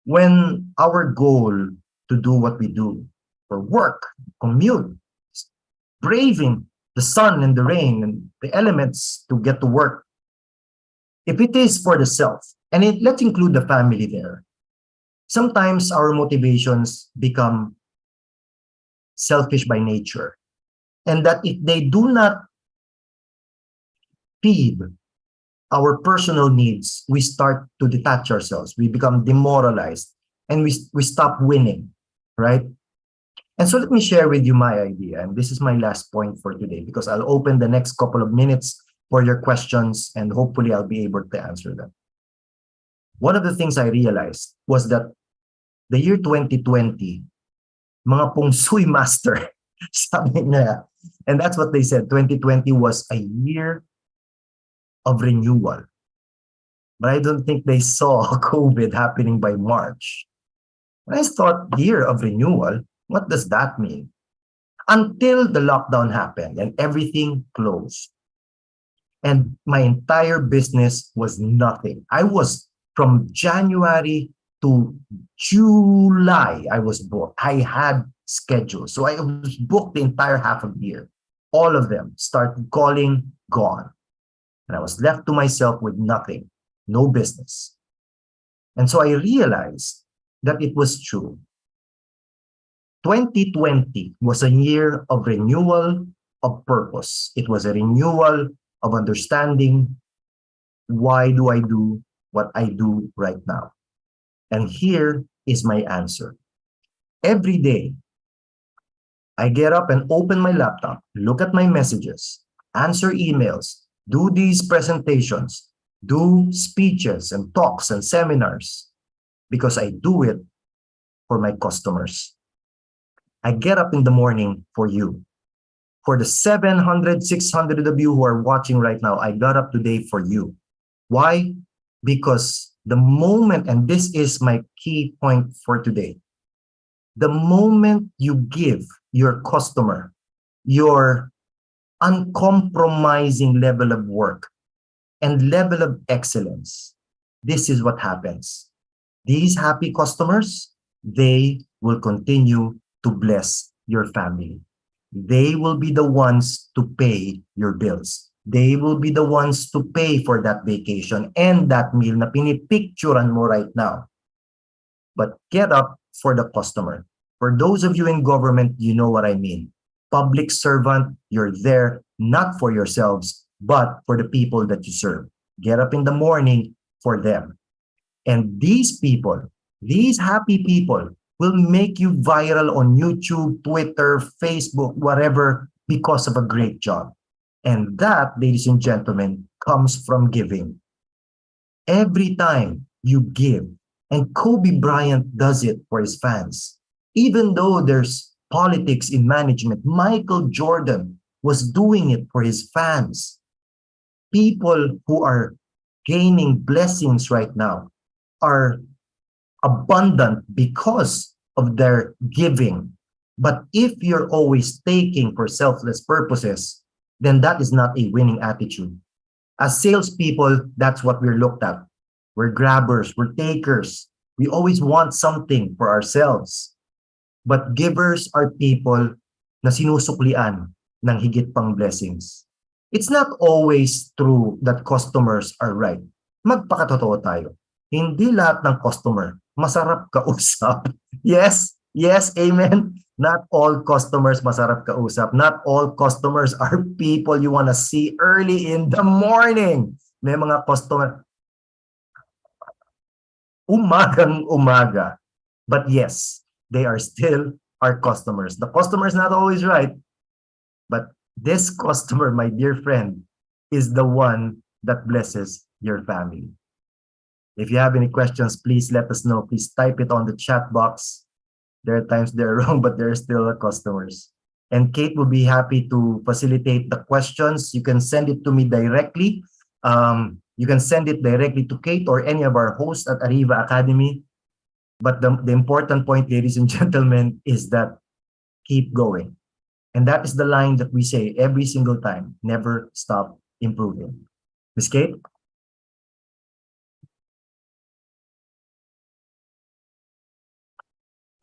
when our goal to do what we do for work, commute, braving the sun and the rain and the elements to get to work, if it is for the self, and let's include the family there, sometimes our motivations become selfish by nature. And that if they do not feed our personal needs, we start to detach ourselves. We become demoralized and we stop winning, right? And so let me share with you my idea. And this is my last point for today because I'll open the next couple of minutes for your questions and hopefully I'll be able to answer them. One of the things I realized was that the year 2020, mga pong sui master, sabi niya. And that's what they said. 2020 was a year of renewal. But I don't think they saw COVID happening by March. And I thought, year of renewal, what does that mean? Until the lockdown happened and everything closed. And my entire business was nothing. I was from January to July, I was booked. I had schedules. So I was booked the entire half of the year. All of them started calling, gone. And I was left to myself with nothing, no business. And so I realized that it was true. 2020 was a year of renewal of purpose. It was a renewal of understanding why do I do what I do right now. And here is my answer. Every day, I get up and open my laptop, look at my messages, answer emails, do these presentations, do speeches and talks and seminars, because I do it for my customers. I get up in the morning for you. For the 700, 600 of you who are watching right now, I got up today for you. Why? Because the moment, and this is my key point for today, the moment you give your customer your uncompromising level of work and level of excellence, this is what happens. These happy customers, they will continue to bless your family. They will be the ones to pay your bills. They will be the ones to pay for that vacation and that meal na pinipicturan mo right now. But get up for the customer. For those of you in government, you know what I mean. Public servant, you're there not for yourselves, but for the people that you serve. Get up in the morning for them. And these people, these happy people, will make you viral on YouTube, Twitter, Facebook, whatever, because of a great job. And that, ladies and gentlemen, comes from giving. Every time you give, and Kobe Bryant does it for his fans, even though there's politics in management, Michael Jordan was doing it for his fans. People who are gaining blessings right now are abundant because of their giving. But if you're always taking for selfless purposes, then that is not a winning attitude. As salespeople, that's what we're looked at. We're grabbers, we're takers. We always want something for ourselves. But givers are people na sinusuklian ng higit pang blessings. It's not always true that customers are right. Magpakatotoo tayo. Hindi lahat ng customer masarap kausap. Yes, yes, amen. Not all customers masarap kausap. Not all customers are people you want to see early in the morning. May mga customer, umagang umaga. But yes, they are still our customers. The customer is not always right. But this customer, my dear friend, is the one that blesses your family. If you have any questions, please let us know. Please type it on the chat box. There are times they're wrong, but they're still our customers. And Kate will be happy to facilitate the questions. You can send it to me directly. You can send it directly to Kate or any of our hosts at ARIVA Academy. But the important point, ladies and gentlemen, is that keep going. And that is the line that we say every single time, never stop improving. Ms. Kate?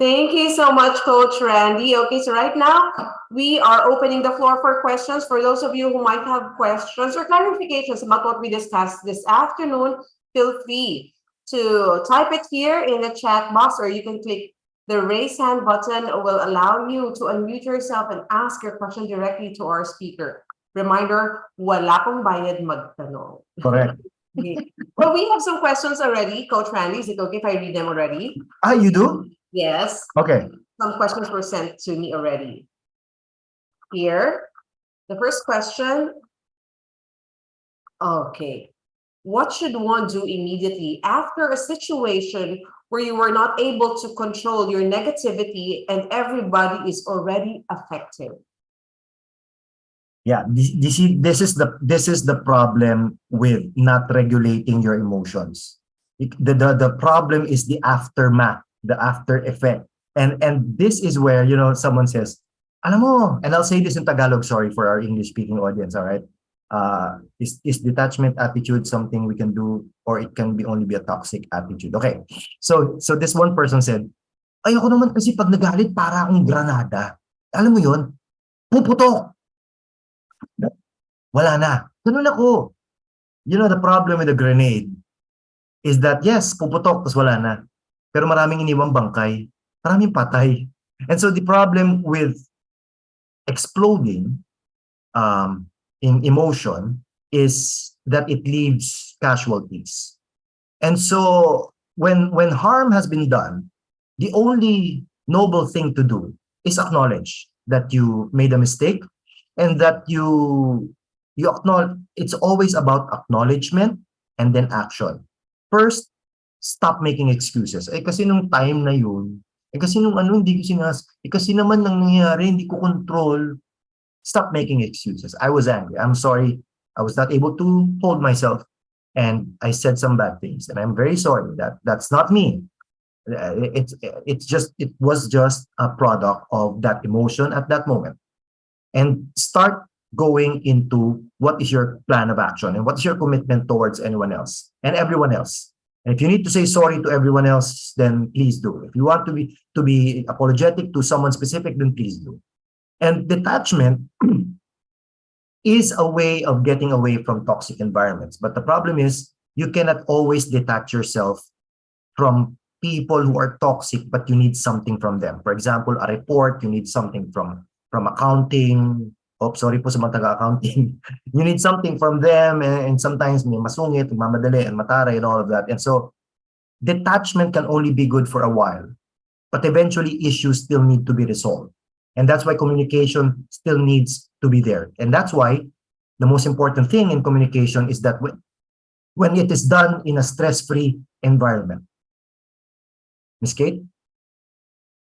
Thank you so much, Coach Randy. Okay, so right now, we are opening the floor for questions. For those of you who might have questions or clarifications about what we discussed this afternoon, feel free to type it here in the chat box, or you can click the raise hand button. Will allow you to unmute yourself and ask your question directly to our speaker. Reminder, wala pong bayad magtanong. Correct. Well, we have some questions already, Coach Randy. Is it okay if I read them already? Ah, you do? Yes. Okay. Some questions were sent to me already. Here, the first question. Okay. What should one do immediately after a situation where you were not able to control your negativity and everybody is already affected? Yeah, this is the problem with not regulating your emotions. The problem is the aftermath, the after effect. And this is where, you know, someone says, alam mo, and I'll say this in Tagalog, sorry for our English speaking audience, all right? Is detachment attitude something we can do, or it can be only be a toxic attitude? Okay, so this one person said, ayoko naman kasi pag nagalit para akong granada. Alam mo yun, puputok. Wala na. Ganun ako. You know, the problem with a grenade is that, yes, puputok, tapos wala na. Pero maraming iniwang bangkay. Maraming patay. And so the problem with exploding in emotion is that it leaves casualties. And so when harm has been done, the only noble thing to do is acknowledge that you made a mistake, and that you acknowledge. It's always about acknowledgement and then action. First, stop making excuses. Eh kasi nung time na yun, eh kasi nung ano hindi ko eh kasi naman nang nangyayari, hindi ko control. Stop making excuses. I was angry. I'm sorry. I was not able to hold myself, and I said some bad things, and I'm very sorry. That's not me. It was just a product of that emotion at that moment. And start going into what is your plan of action and what is your commitment towards anyone else and everyone else. And if you need to say sorry to everyone else, then please do. If you want to be apologetic to someone specific, then please do. And detachment is a way of getting away from toxic environments. But the problem is you cannot always detach yourself from people who are toxic, but you need something from them. For example, a report, you need something from accounting. Oh, sorry po sa mga taga-accounting. You need something from them, and sometimes may masungit, mamadali, and mataray, and all of that. And so detachment can only be good for a while, but eventually issues still need to be resolved. And that's why communication still needs to be there. And that's why the most important thing in communication is that when it is done in a stress-free environment. Ms. Kate?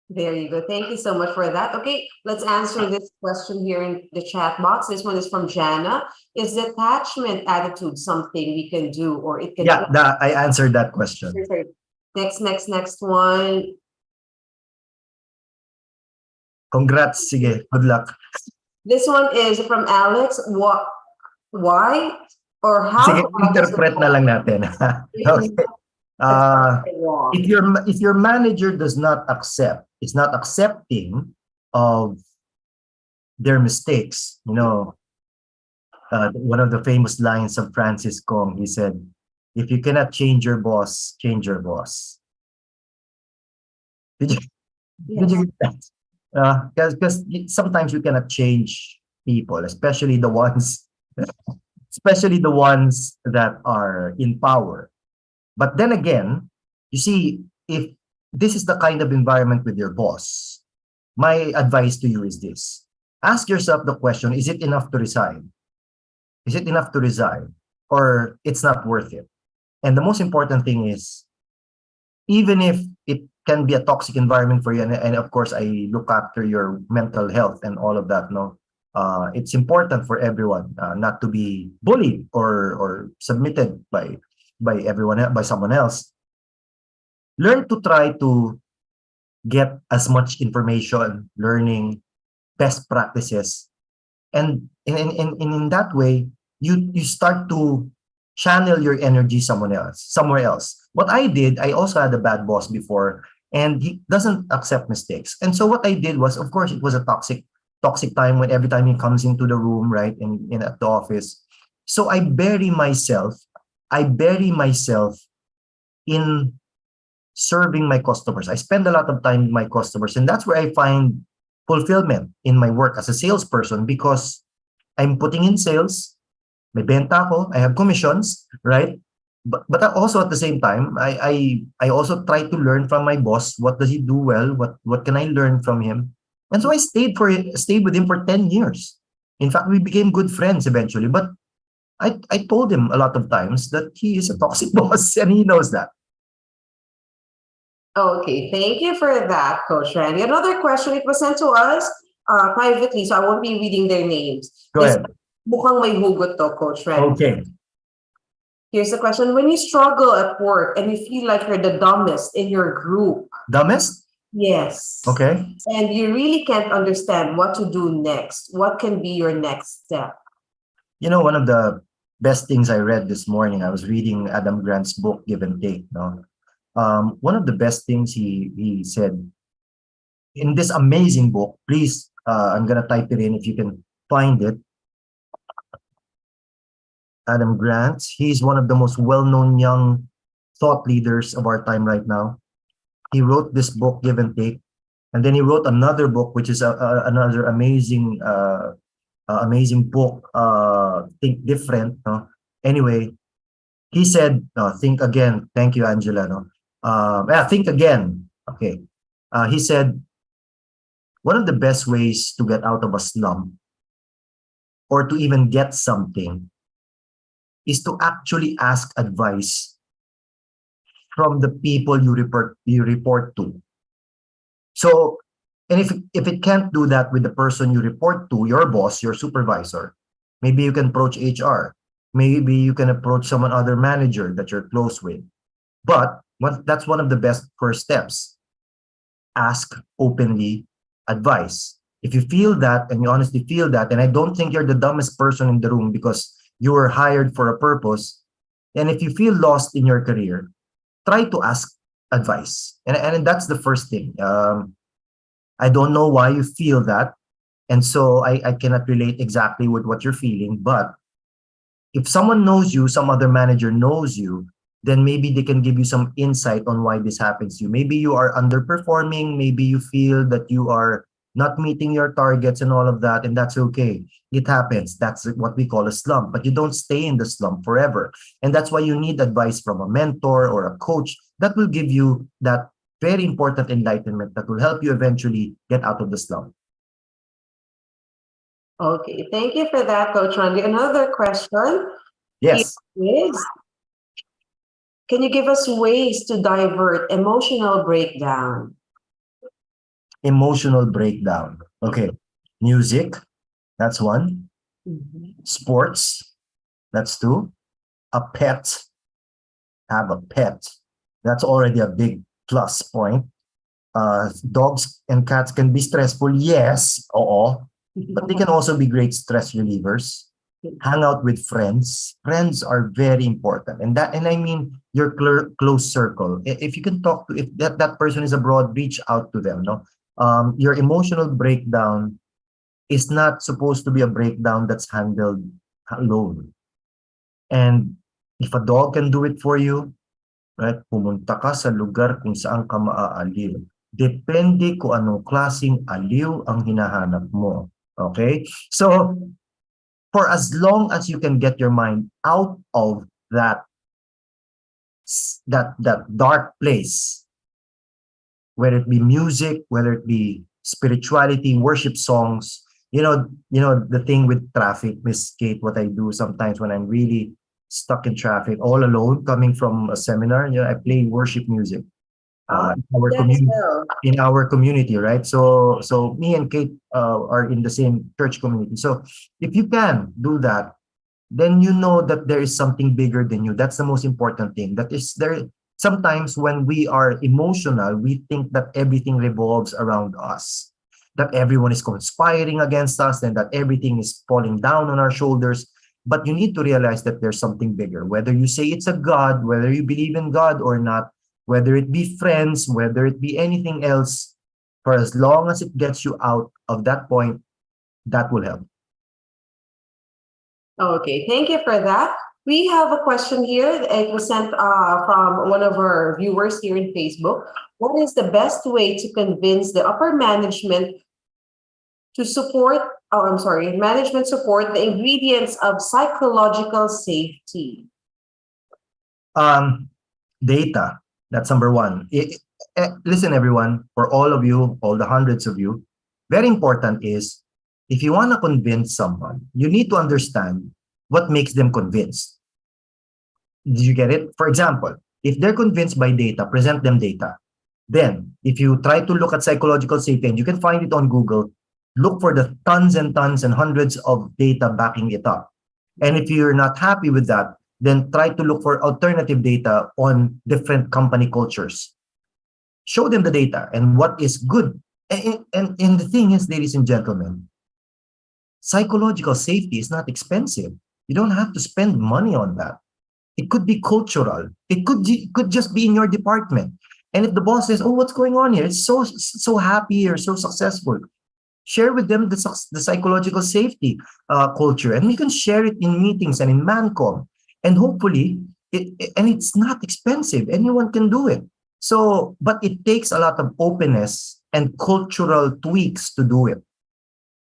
There you go. Thank you so much for that. Okay, let's answer this question here in the chat box. This one is from Jana. Is detachment attitude something we can do, or it can... Yeah, I answered that question. Next one. Congrats. Sige, good luck. This one is from Alex. What, why, or how? Sige, interpret na lang natin. Okay. If your manager does not accept, is not accepting of their mistakes, you know, one of the famous lines of Francis Kong, he said, "If you cannot change your boss, change your boss." Did you get that? Because sometimes you cannot change people, especially the ones that are in power. But then again, you see, if this is the kind of environment with your boss, my advice to you is this. Ask yourself the question, is it enough to resign? Is it enough to resign? Or it's not worth it? And the most important thing is, even if it can be a toxic environment for you, and of course, I look after your mental health and all of that, no? It's important for everyone not to be bullied or submitted by everyone, by someone else. Learn to try to get as much information, learning, best practices, and in that way, you start to channel your energy somewhere else. What I did, I also had a bad boss before, and he doesn't accept mistakes. And so what I did was, of course, it was a toxic time when every time he comes into the room, right, in at the office. So I bury myself in serving my customers. I spend a lot of time with my customers, and that's where I find fulfillment in my work as a salesperson, because I'm putting in sales, may benta ko, I have commissions, right? But also at the same time, I also try to learn from my boss. What does he do well? What can I learn from him? And so I stayed with him for 10 years. In fact, we became good friends eventually. But I told him a lot of times that he is a toxic boss, and he knows that. Okay, thank you for that, Coach Randy. Another question, it was sent to us privately, so I won't be reading their names. Go ahead. Mukhang may hugot to, Coach Randy. Okay. Here's the question. When you struggle at work and you feel like you're the dumbest in your group. Dumbest? Yes. Okay. And you really can't understand what to do next. What can be your next step? You know, one of the best things I read this morning, I was reading Adam Grant's book, Give and Take. No? One of the best things he said in this amazing book, please, I'm going to type it in if you can find it. Adam Grant, he's one of the most well-known young thought leaders of our time right now. He wrote this book, Give and Take, and then he wrote another book, which is another amazing book, Think Different. No? Anyway, he said, think again. Thank you, Angela. No? Think again. Okay. He said, one of the best ways to get out of a slump or to even get something is to actually ask advice from the people you report to. So, and if it can't do that with the person you report to, your boss, your supervisor, maybe you can approach HR. Maybe you can approach someone other manager that you're close with. But that's one of the best first steps. Ask openly advice. If you feel that, and you honestly feel that, and I don't think you're the dumbest person in the room because you were hired for a purpose, and if you feel lost in your career, try to ask advice. And that's the first thing. I don't know why you feel that, and so I cannot relate exactly with what you're feeling, but if someone knows you, some other manager knows you, then maybe they can give you some insight on why this happens to you. Maybe you are underperforming, maybe you feel that you are not meeting your targets and all of that, and that's okay. It happens. That's what we call a slump, but you don't stay in the slump forever. And that's why you need advice from a mentor or a coach that will give you that very important enlightenment that will help you eventually get out of the slump. Okay, thank you for that, Coach Randy. Another question. Yes. Is, can you give us ways to divert emotional breakdown? Emotional breakdown. Okay. Music, that's one. Sports, that's two. A pet, have a pet. That's already a big plus point. Dogs and cats can be stressful, yes, oo, but they can also be great stress relievers. Hang out with friends. Friends are very important, and I mean your close circle. If you can talk to, if that person is abroad, reach out to them. No, your emotional breakdown is not supposed to be a breakdown that's handled alone. And if a dog can do it for you, right? Pumunta ka sa lugar kung saan ka maaaliw. Depende kung anong klaseng aliw ang hinahanap mo. Okay? So, for as long as you can get your mind out of that dark place, whether it be music, whether it be spirituality, worship songs, the thing with traffic, Miss Kate, what I do sometimes when I'm really stuck in traffic, all alone, coming from a seminar, I play worship music. In our community, right? So me and Kate are in the same church community. So if you can do that, then you know that there is something bigger than you. That's the most important thing. That is there. Sometimes when we are emotional, we think that everything revolves around us, that everyone is conspiring against us, and that everything is falling down on our shoulders. But you need to realize that there's something bigger. Whether you say it's a God, whether you believe in God or not, whether it be friends, whether it be anything else, for as long as it gets you out of that point, that will help. Okay, thank you for that. We have a question here. It was sent from one of our viewers here in Facebook. What is the best way to convince the upper management to support, management support the ingredients of psychological safety? Data. That's number one. Listen, everyone, for all of you, all the hundreds of you, very important is, if you want to convince someone, you need to understand what makes them convinced. Did you get it? For example, if they're convinced by data, present them data. Then, if you try to look at psychological safety, and you can find it on Google, look for the tons and tons and hundreds of data backing it up. And if you're not happy with that, then try to look for alternative data on different company cultures. Show them the data and what is good. And the thing is, ladies and gentlemen, psychological safety is not expensive. You don't have to spend money on that. It could be cultural. It could just be in your department. And if the boss says, "Oh, what's going on here? It's so happy or so successful," share with them the psychological safety culture, and you can share it in meetings and in Mancom. And hopefully, it's not expensive. Anyone can do it. So, but it takes a lot of openness and cultural tweaks to do it.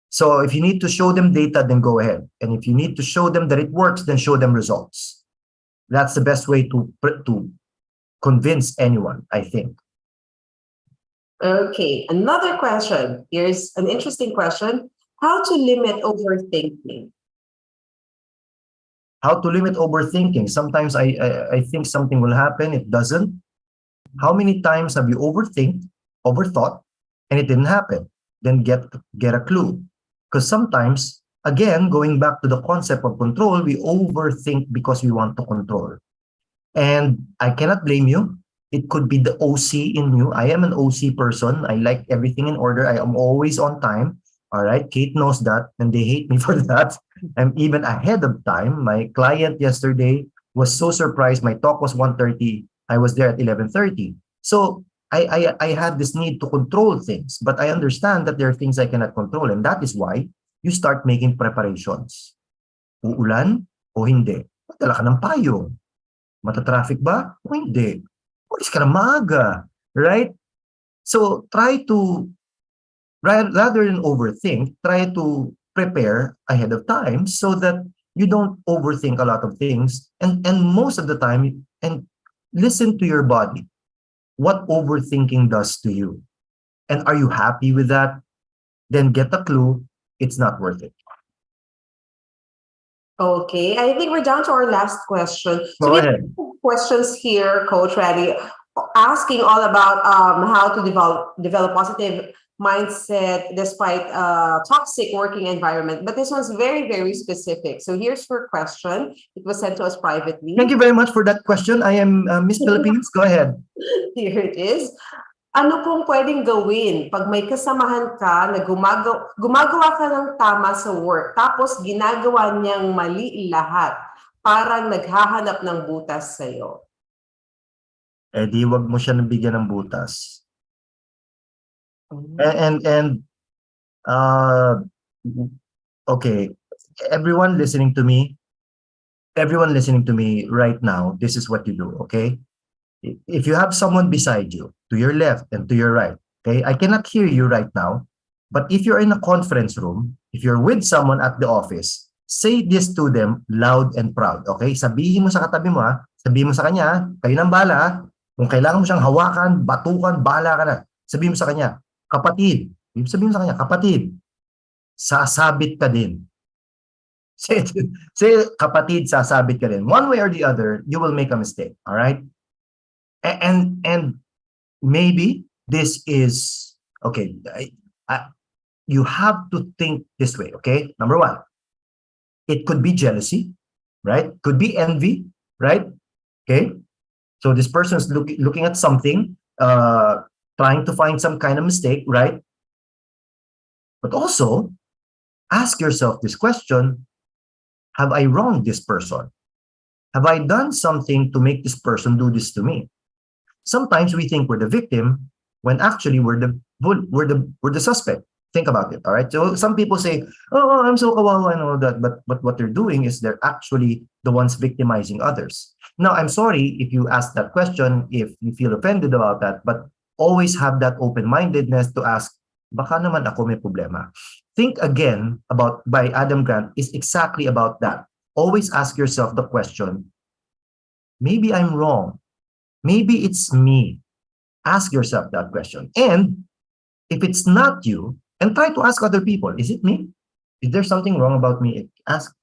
So if you need to show them data, then go ahead. And if you need to show them that it works, then show them results. That's the best way to convince anyone, I think. Okay, another question. Here's an interesting question. How to limit overthinking? How to limit overthinking? Sometimes I think something will happen, it doesn't. How many times have you overthought, and it didn't happen? Then get a clue. Because sometimes, again, going back to the concept of control, we overthink because we want to control. And I cannot blame you. It could be the OC in you. I am an OC person. I like everything in order. I am always on time. All right. Kate knows that, and they hate me for that. I'm even ahead of time. My client yesterday was so surprised. My talk was 1:30. I was there at 11:30. So I had this need to control things, but I understand that there are things I cannot control. And that is why you start making preparations. Uulan o hindi? Dala ka ng payong. Mata-traffic ba o hindi? Ulis ka na maaga, right? So try to, rather than overthink, try to prepare ahead of time so that you don't overthink a lot of things. And most of the time, and listen to your body. What overthinking does to you. And are you happy with that? Then get a clue. It's not worth it. Okay, I think we're down to our last question. Go ahead. We have questions here, Coach Randy, asking all about how to develop positive mindset despite toxic working environment. But this one's very, very specific. So here's your question. It was sent to us privately. Thank you very much for that question. I am Miss Philippines. Go ahead. Here it is. Ano pong pwedeng gawin pag may kasamahan ka na gumagawa ka ng tama sa work, tapos ginagawa niyang mali lahat, parang naghahanap ng butas sa'yo? Eh di wag mo siya nabigyan ng butas. And okay, everyone listening to me right now, this is what you do, okay? If you have someone beside you, to your left and to your right, okay? I cannot hear you right now, but if you're in a conference room, if you're with someone at the office, say this to them loud and proud, okay? Sabihin mo sa katabi mo, ha? Sabihin mo sa kanya, kayo nang bahala, ha? Kung kailangan mo siyang hawakan, batukan, bahala ka na. Sabihin mo sa kanya, kapatid. Sabihin mo sa kanya, kapatid, sasabit ka din. Say, kapatid, sasabit ka din. One way or the other, you will make a mistake, all right? And maybe this is, okay, you have to think this way, okay? Number one, it could be jealousy, right? Could be envy, right? Okay? So this person is looking at something, trying to find some kind of mistake, right? But also, ask yourself this question: have I wronged this person? Have I done something to make this person do this to me? Sometimes we think we're the victim when actually we're the suspect. Think about it, all right? So some people say, "Oh, I'm so kawawa and all that," but what they're doing is they're actually the ones victimizing others. Now, I'm sorry if you ask that question, if you feel offended about that, but always have that open-mindedness to ask, baka naman ako may problema. Think Again about by Adam Grant is exactly about that. Always ask yourself the question, maybe I'm wrong. Maybe it's me. Ask yourself that question. And if it's not you, and try to ask other people, is it me? Is there something wrong about me? Ask.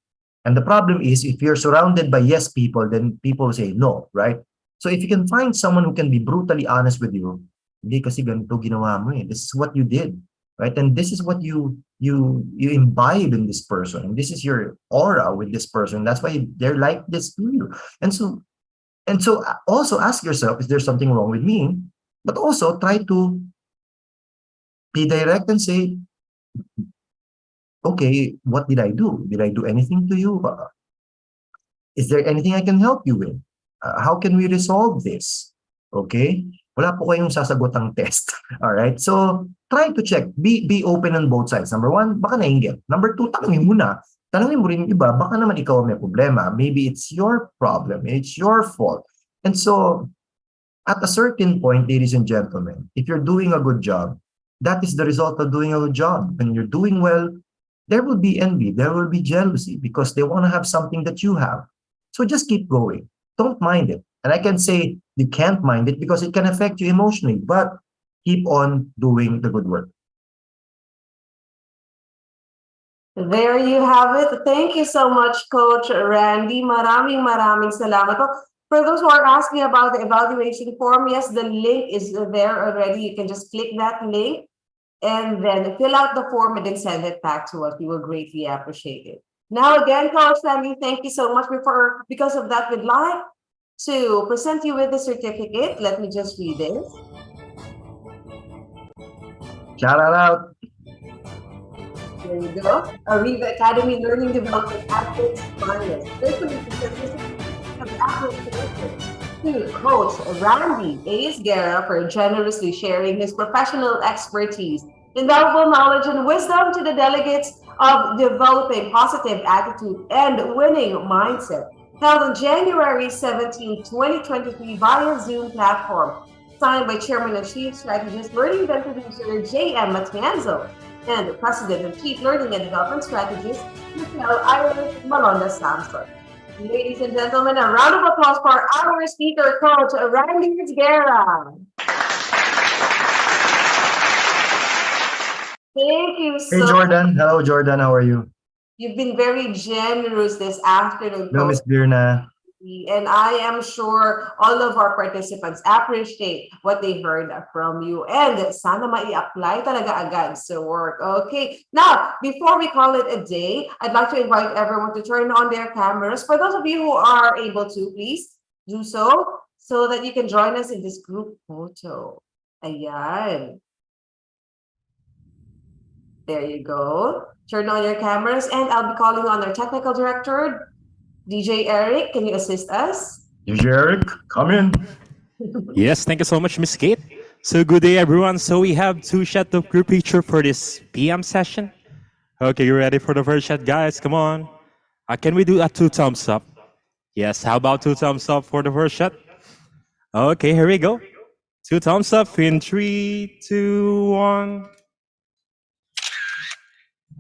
And the problem is, if you're surrounded by yes people, then people say no, right? So if you can find someone who can be brutally honest with you, hindi kasi ganito ginawa mo eh. This is what you did, right? And this is what you imbibe in this person. And this is your aura with this person. That's why they're like this to you. And so also ask yourself, is there something wrong with me? But also try to be direct and say, okay, what did I do? Did I do anything to you? Is there anything I can help you with? How can we resolve this? Okay? Wala po kayong sasagotang test. All right? So, try to check. Be open on both sides. Number one, baka nainggit. Number two, tanongin mo na. Tanongin mo rin yung iba, baka naman ikaw may problema. Maybe it's your problem. It's your fault. And so, at a certain point, ladies and gentlemen, if you're doing a good job, that is the result of doing a good job. When you're doing well, there will be envy, there will be jealousy, because they want to have something that you have. So just keep going. Don't mind it. And I can say you can't mind it because it can affect you emotionally, but keep on doing the good work. There you have it. Thank you so much, Coach Randy. Maraming salamat. For those who are asking about the evaluation form, yes, the link is there already. You can just click that link and then fill out the form and then send it back to us. We will greatly appreciate it. Now again, Coach Randy, thank you so much. Because of that, we'd like to present you with the certificate. Let me just read this. Shout out. There you go. ARIVA Academy Learning Development Athletes Finalist. To Coach Randy A. Guerra for generously sharing his professional expertise, invaluable knowledge, and wisdom to the delegates of developing positive attitude and winning mindset. Held on January 17, 2023 via Zoom platform. Signed by Chairman and Chief Strategist Learning Event Producer J.M. Matienzo and President and Chief Learning and Development Strategist Michelle Iris Malonda Samson. Ladies and gentlemen, a round of applause for our speaker, Coach Randy Guerra. Thank you so much. Hey, Jordan. Hello, Jordan. How are you? You've been very generous this afternoon. Hello, Miss Birna. And I am sure all of our participants appreciate what they heard from you. And sana mai-apply talaga agad sa work. Okay. Now, before we call it a day, I'd like to invite everyone to turn on their cameras. For those of you who are able to, please do so that you can join us in this group photo. Ayan. There you go. Turn on your cameras, and I'll be calling on our technical director, DJ Eric. Can you assist us? Eric, come in. Yes, thank you so much, Miss Kate. So good day, everyone. So we have two shot of group picture for this PM session. Okay, you ready for the first shot, guys? Come on. Can we do a 2 thumbs up? Yes, how about 2 thumbs up for the first shot? Okay, here we go. 2 thumbs up in 3, 2, 1.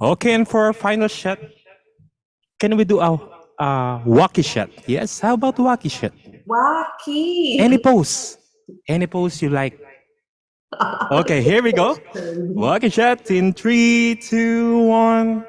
Okay, and for our final shot, can we do a walkie shot? Yes, how about walkie shot? Wacky. Any pose. Any pose you like. Okay, here we go. Walkie shot in 3, 2, 1.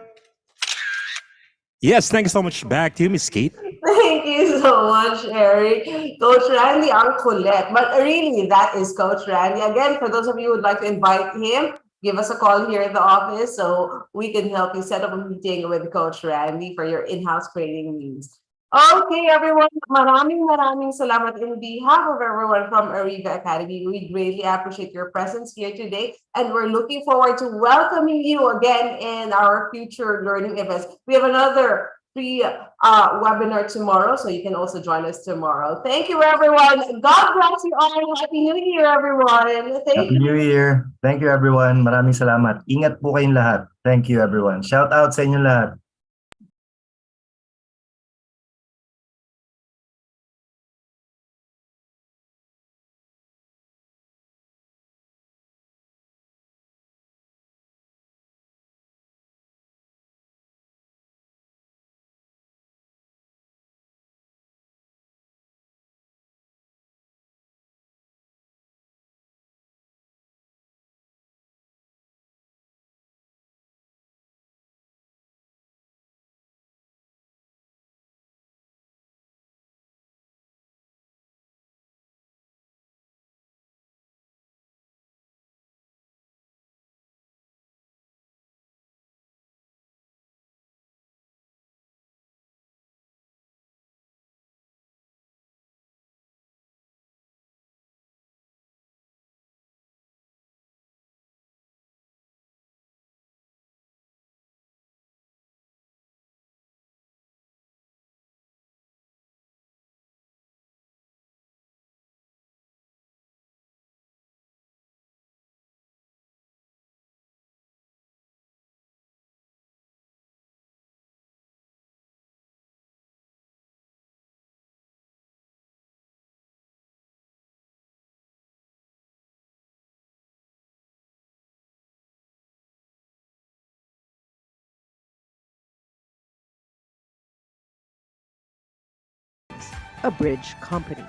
Yes, thank you so much. Back to you, Miss Kate. Thank you so much, Eric. Coach Randy, ang kulit. But really, that is Coach Randy. Again, for those of you who would like to invite him, give us a call here at the office so we can help you set up a meeting with Coach Randy for your in-house training needs. Okay, everyone. Maraming salamat in behalf of everyone from ARIVA Academy. We greatly appreciate your presence here today, and we're looking forward to welcoming you again in our future learning events. We have another free webinar tomorrow, so you can also join us tomorrow. Thank you, everyone. God bless you all. Happy New Year, everyone. Thank Happy you. New Year. Thank you, everyone. Maraming salamat. Ingat po kayong lahat. Thank you, everyone. Shout out sa inyo lahat. A bridge company.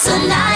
So now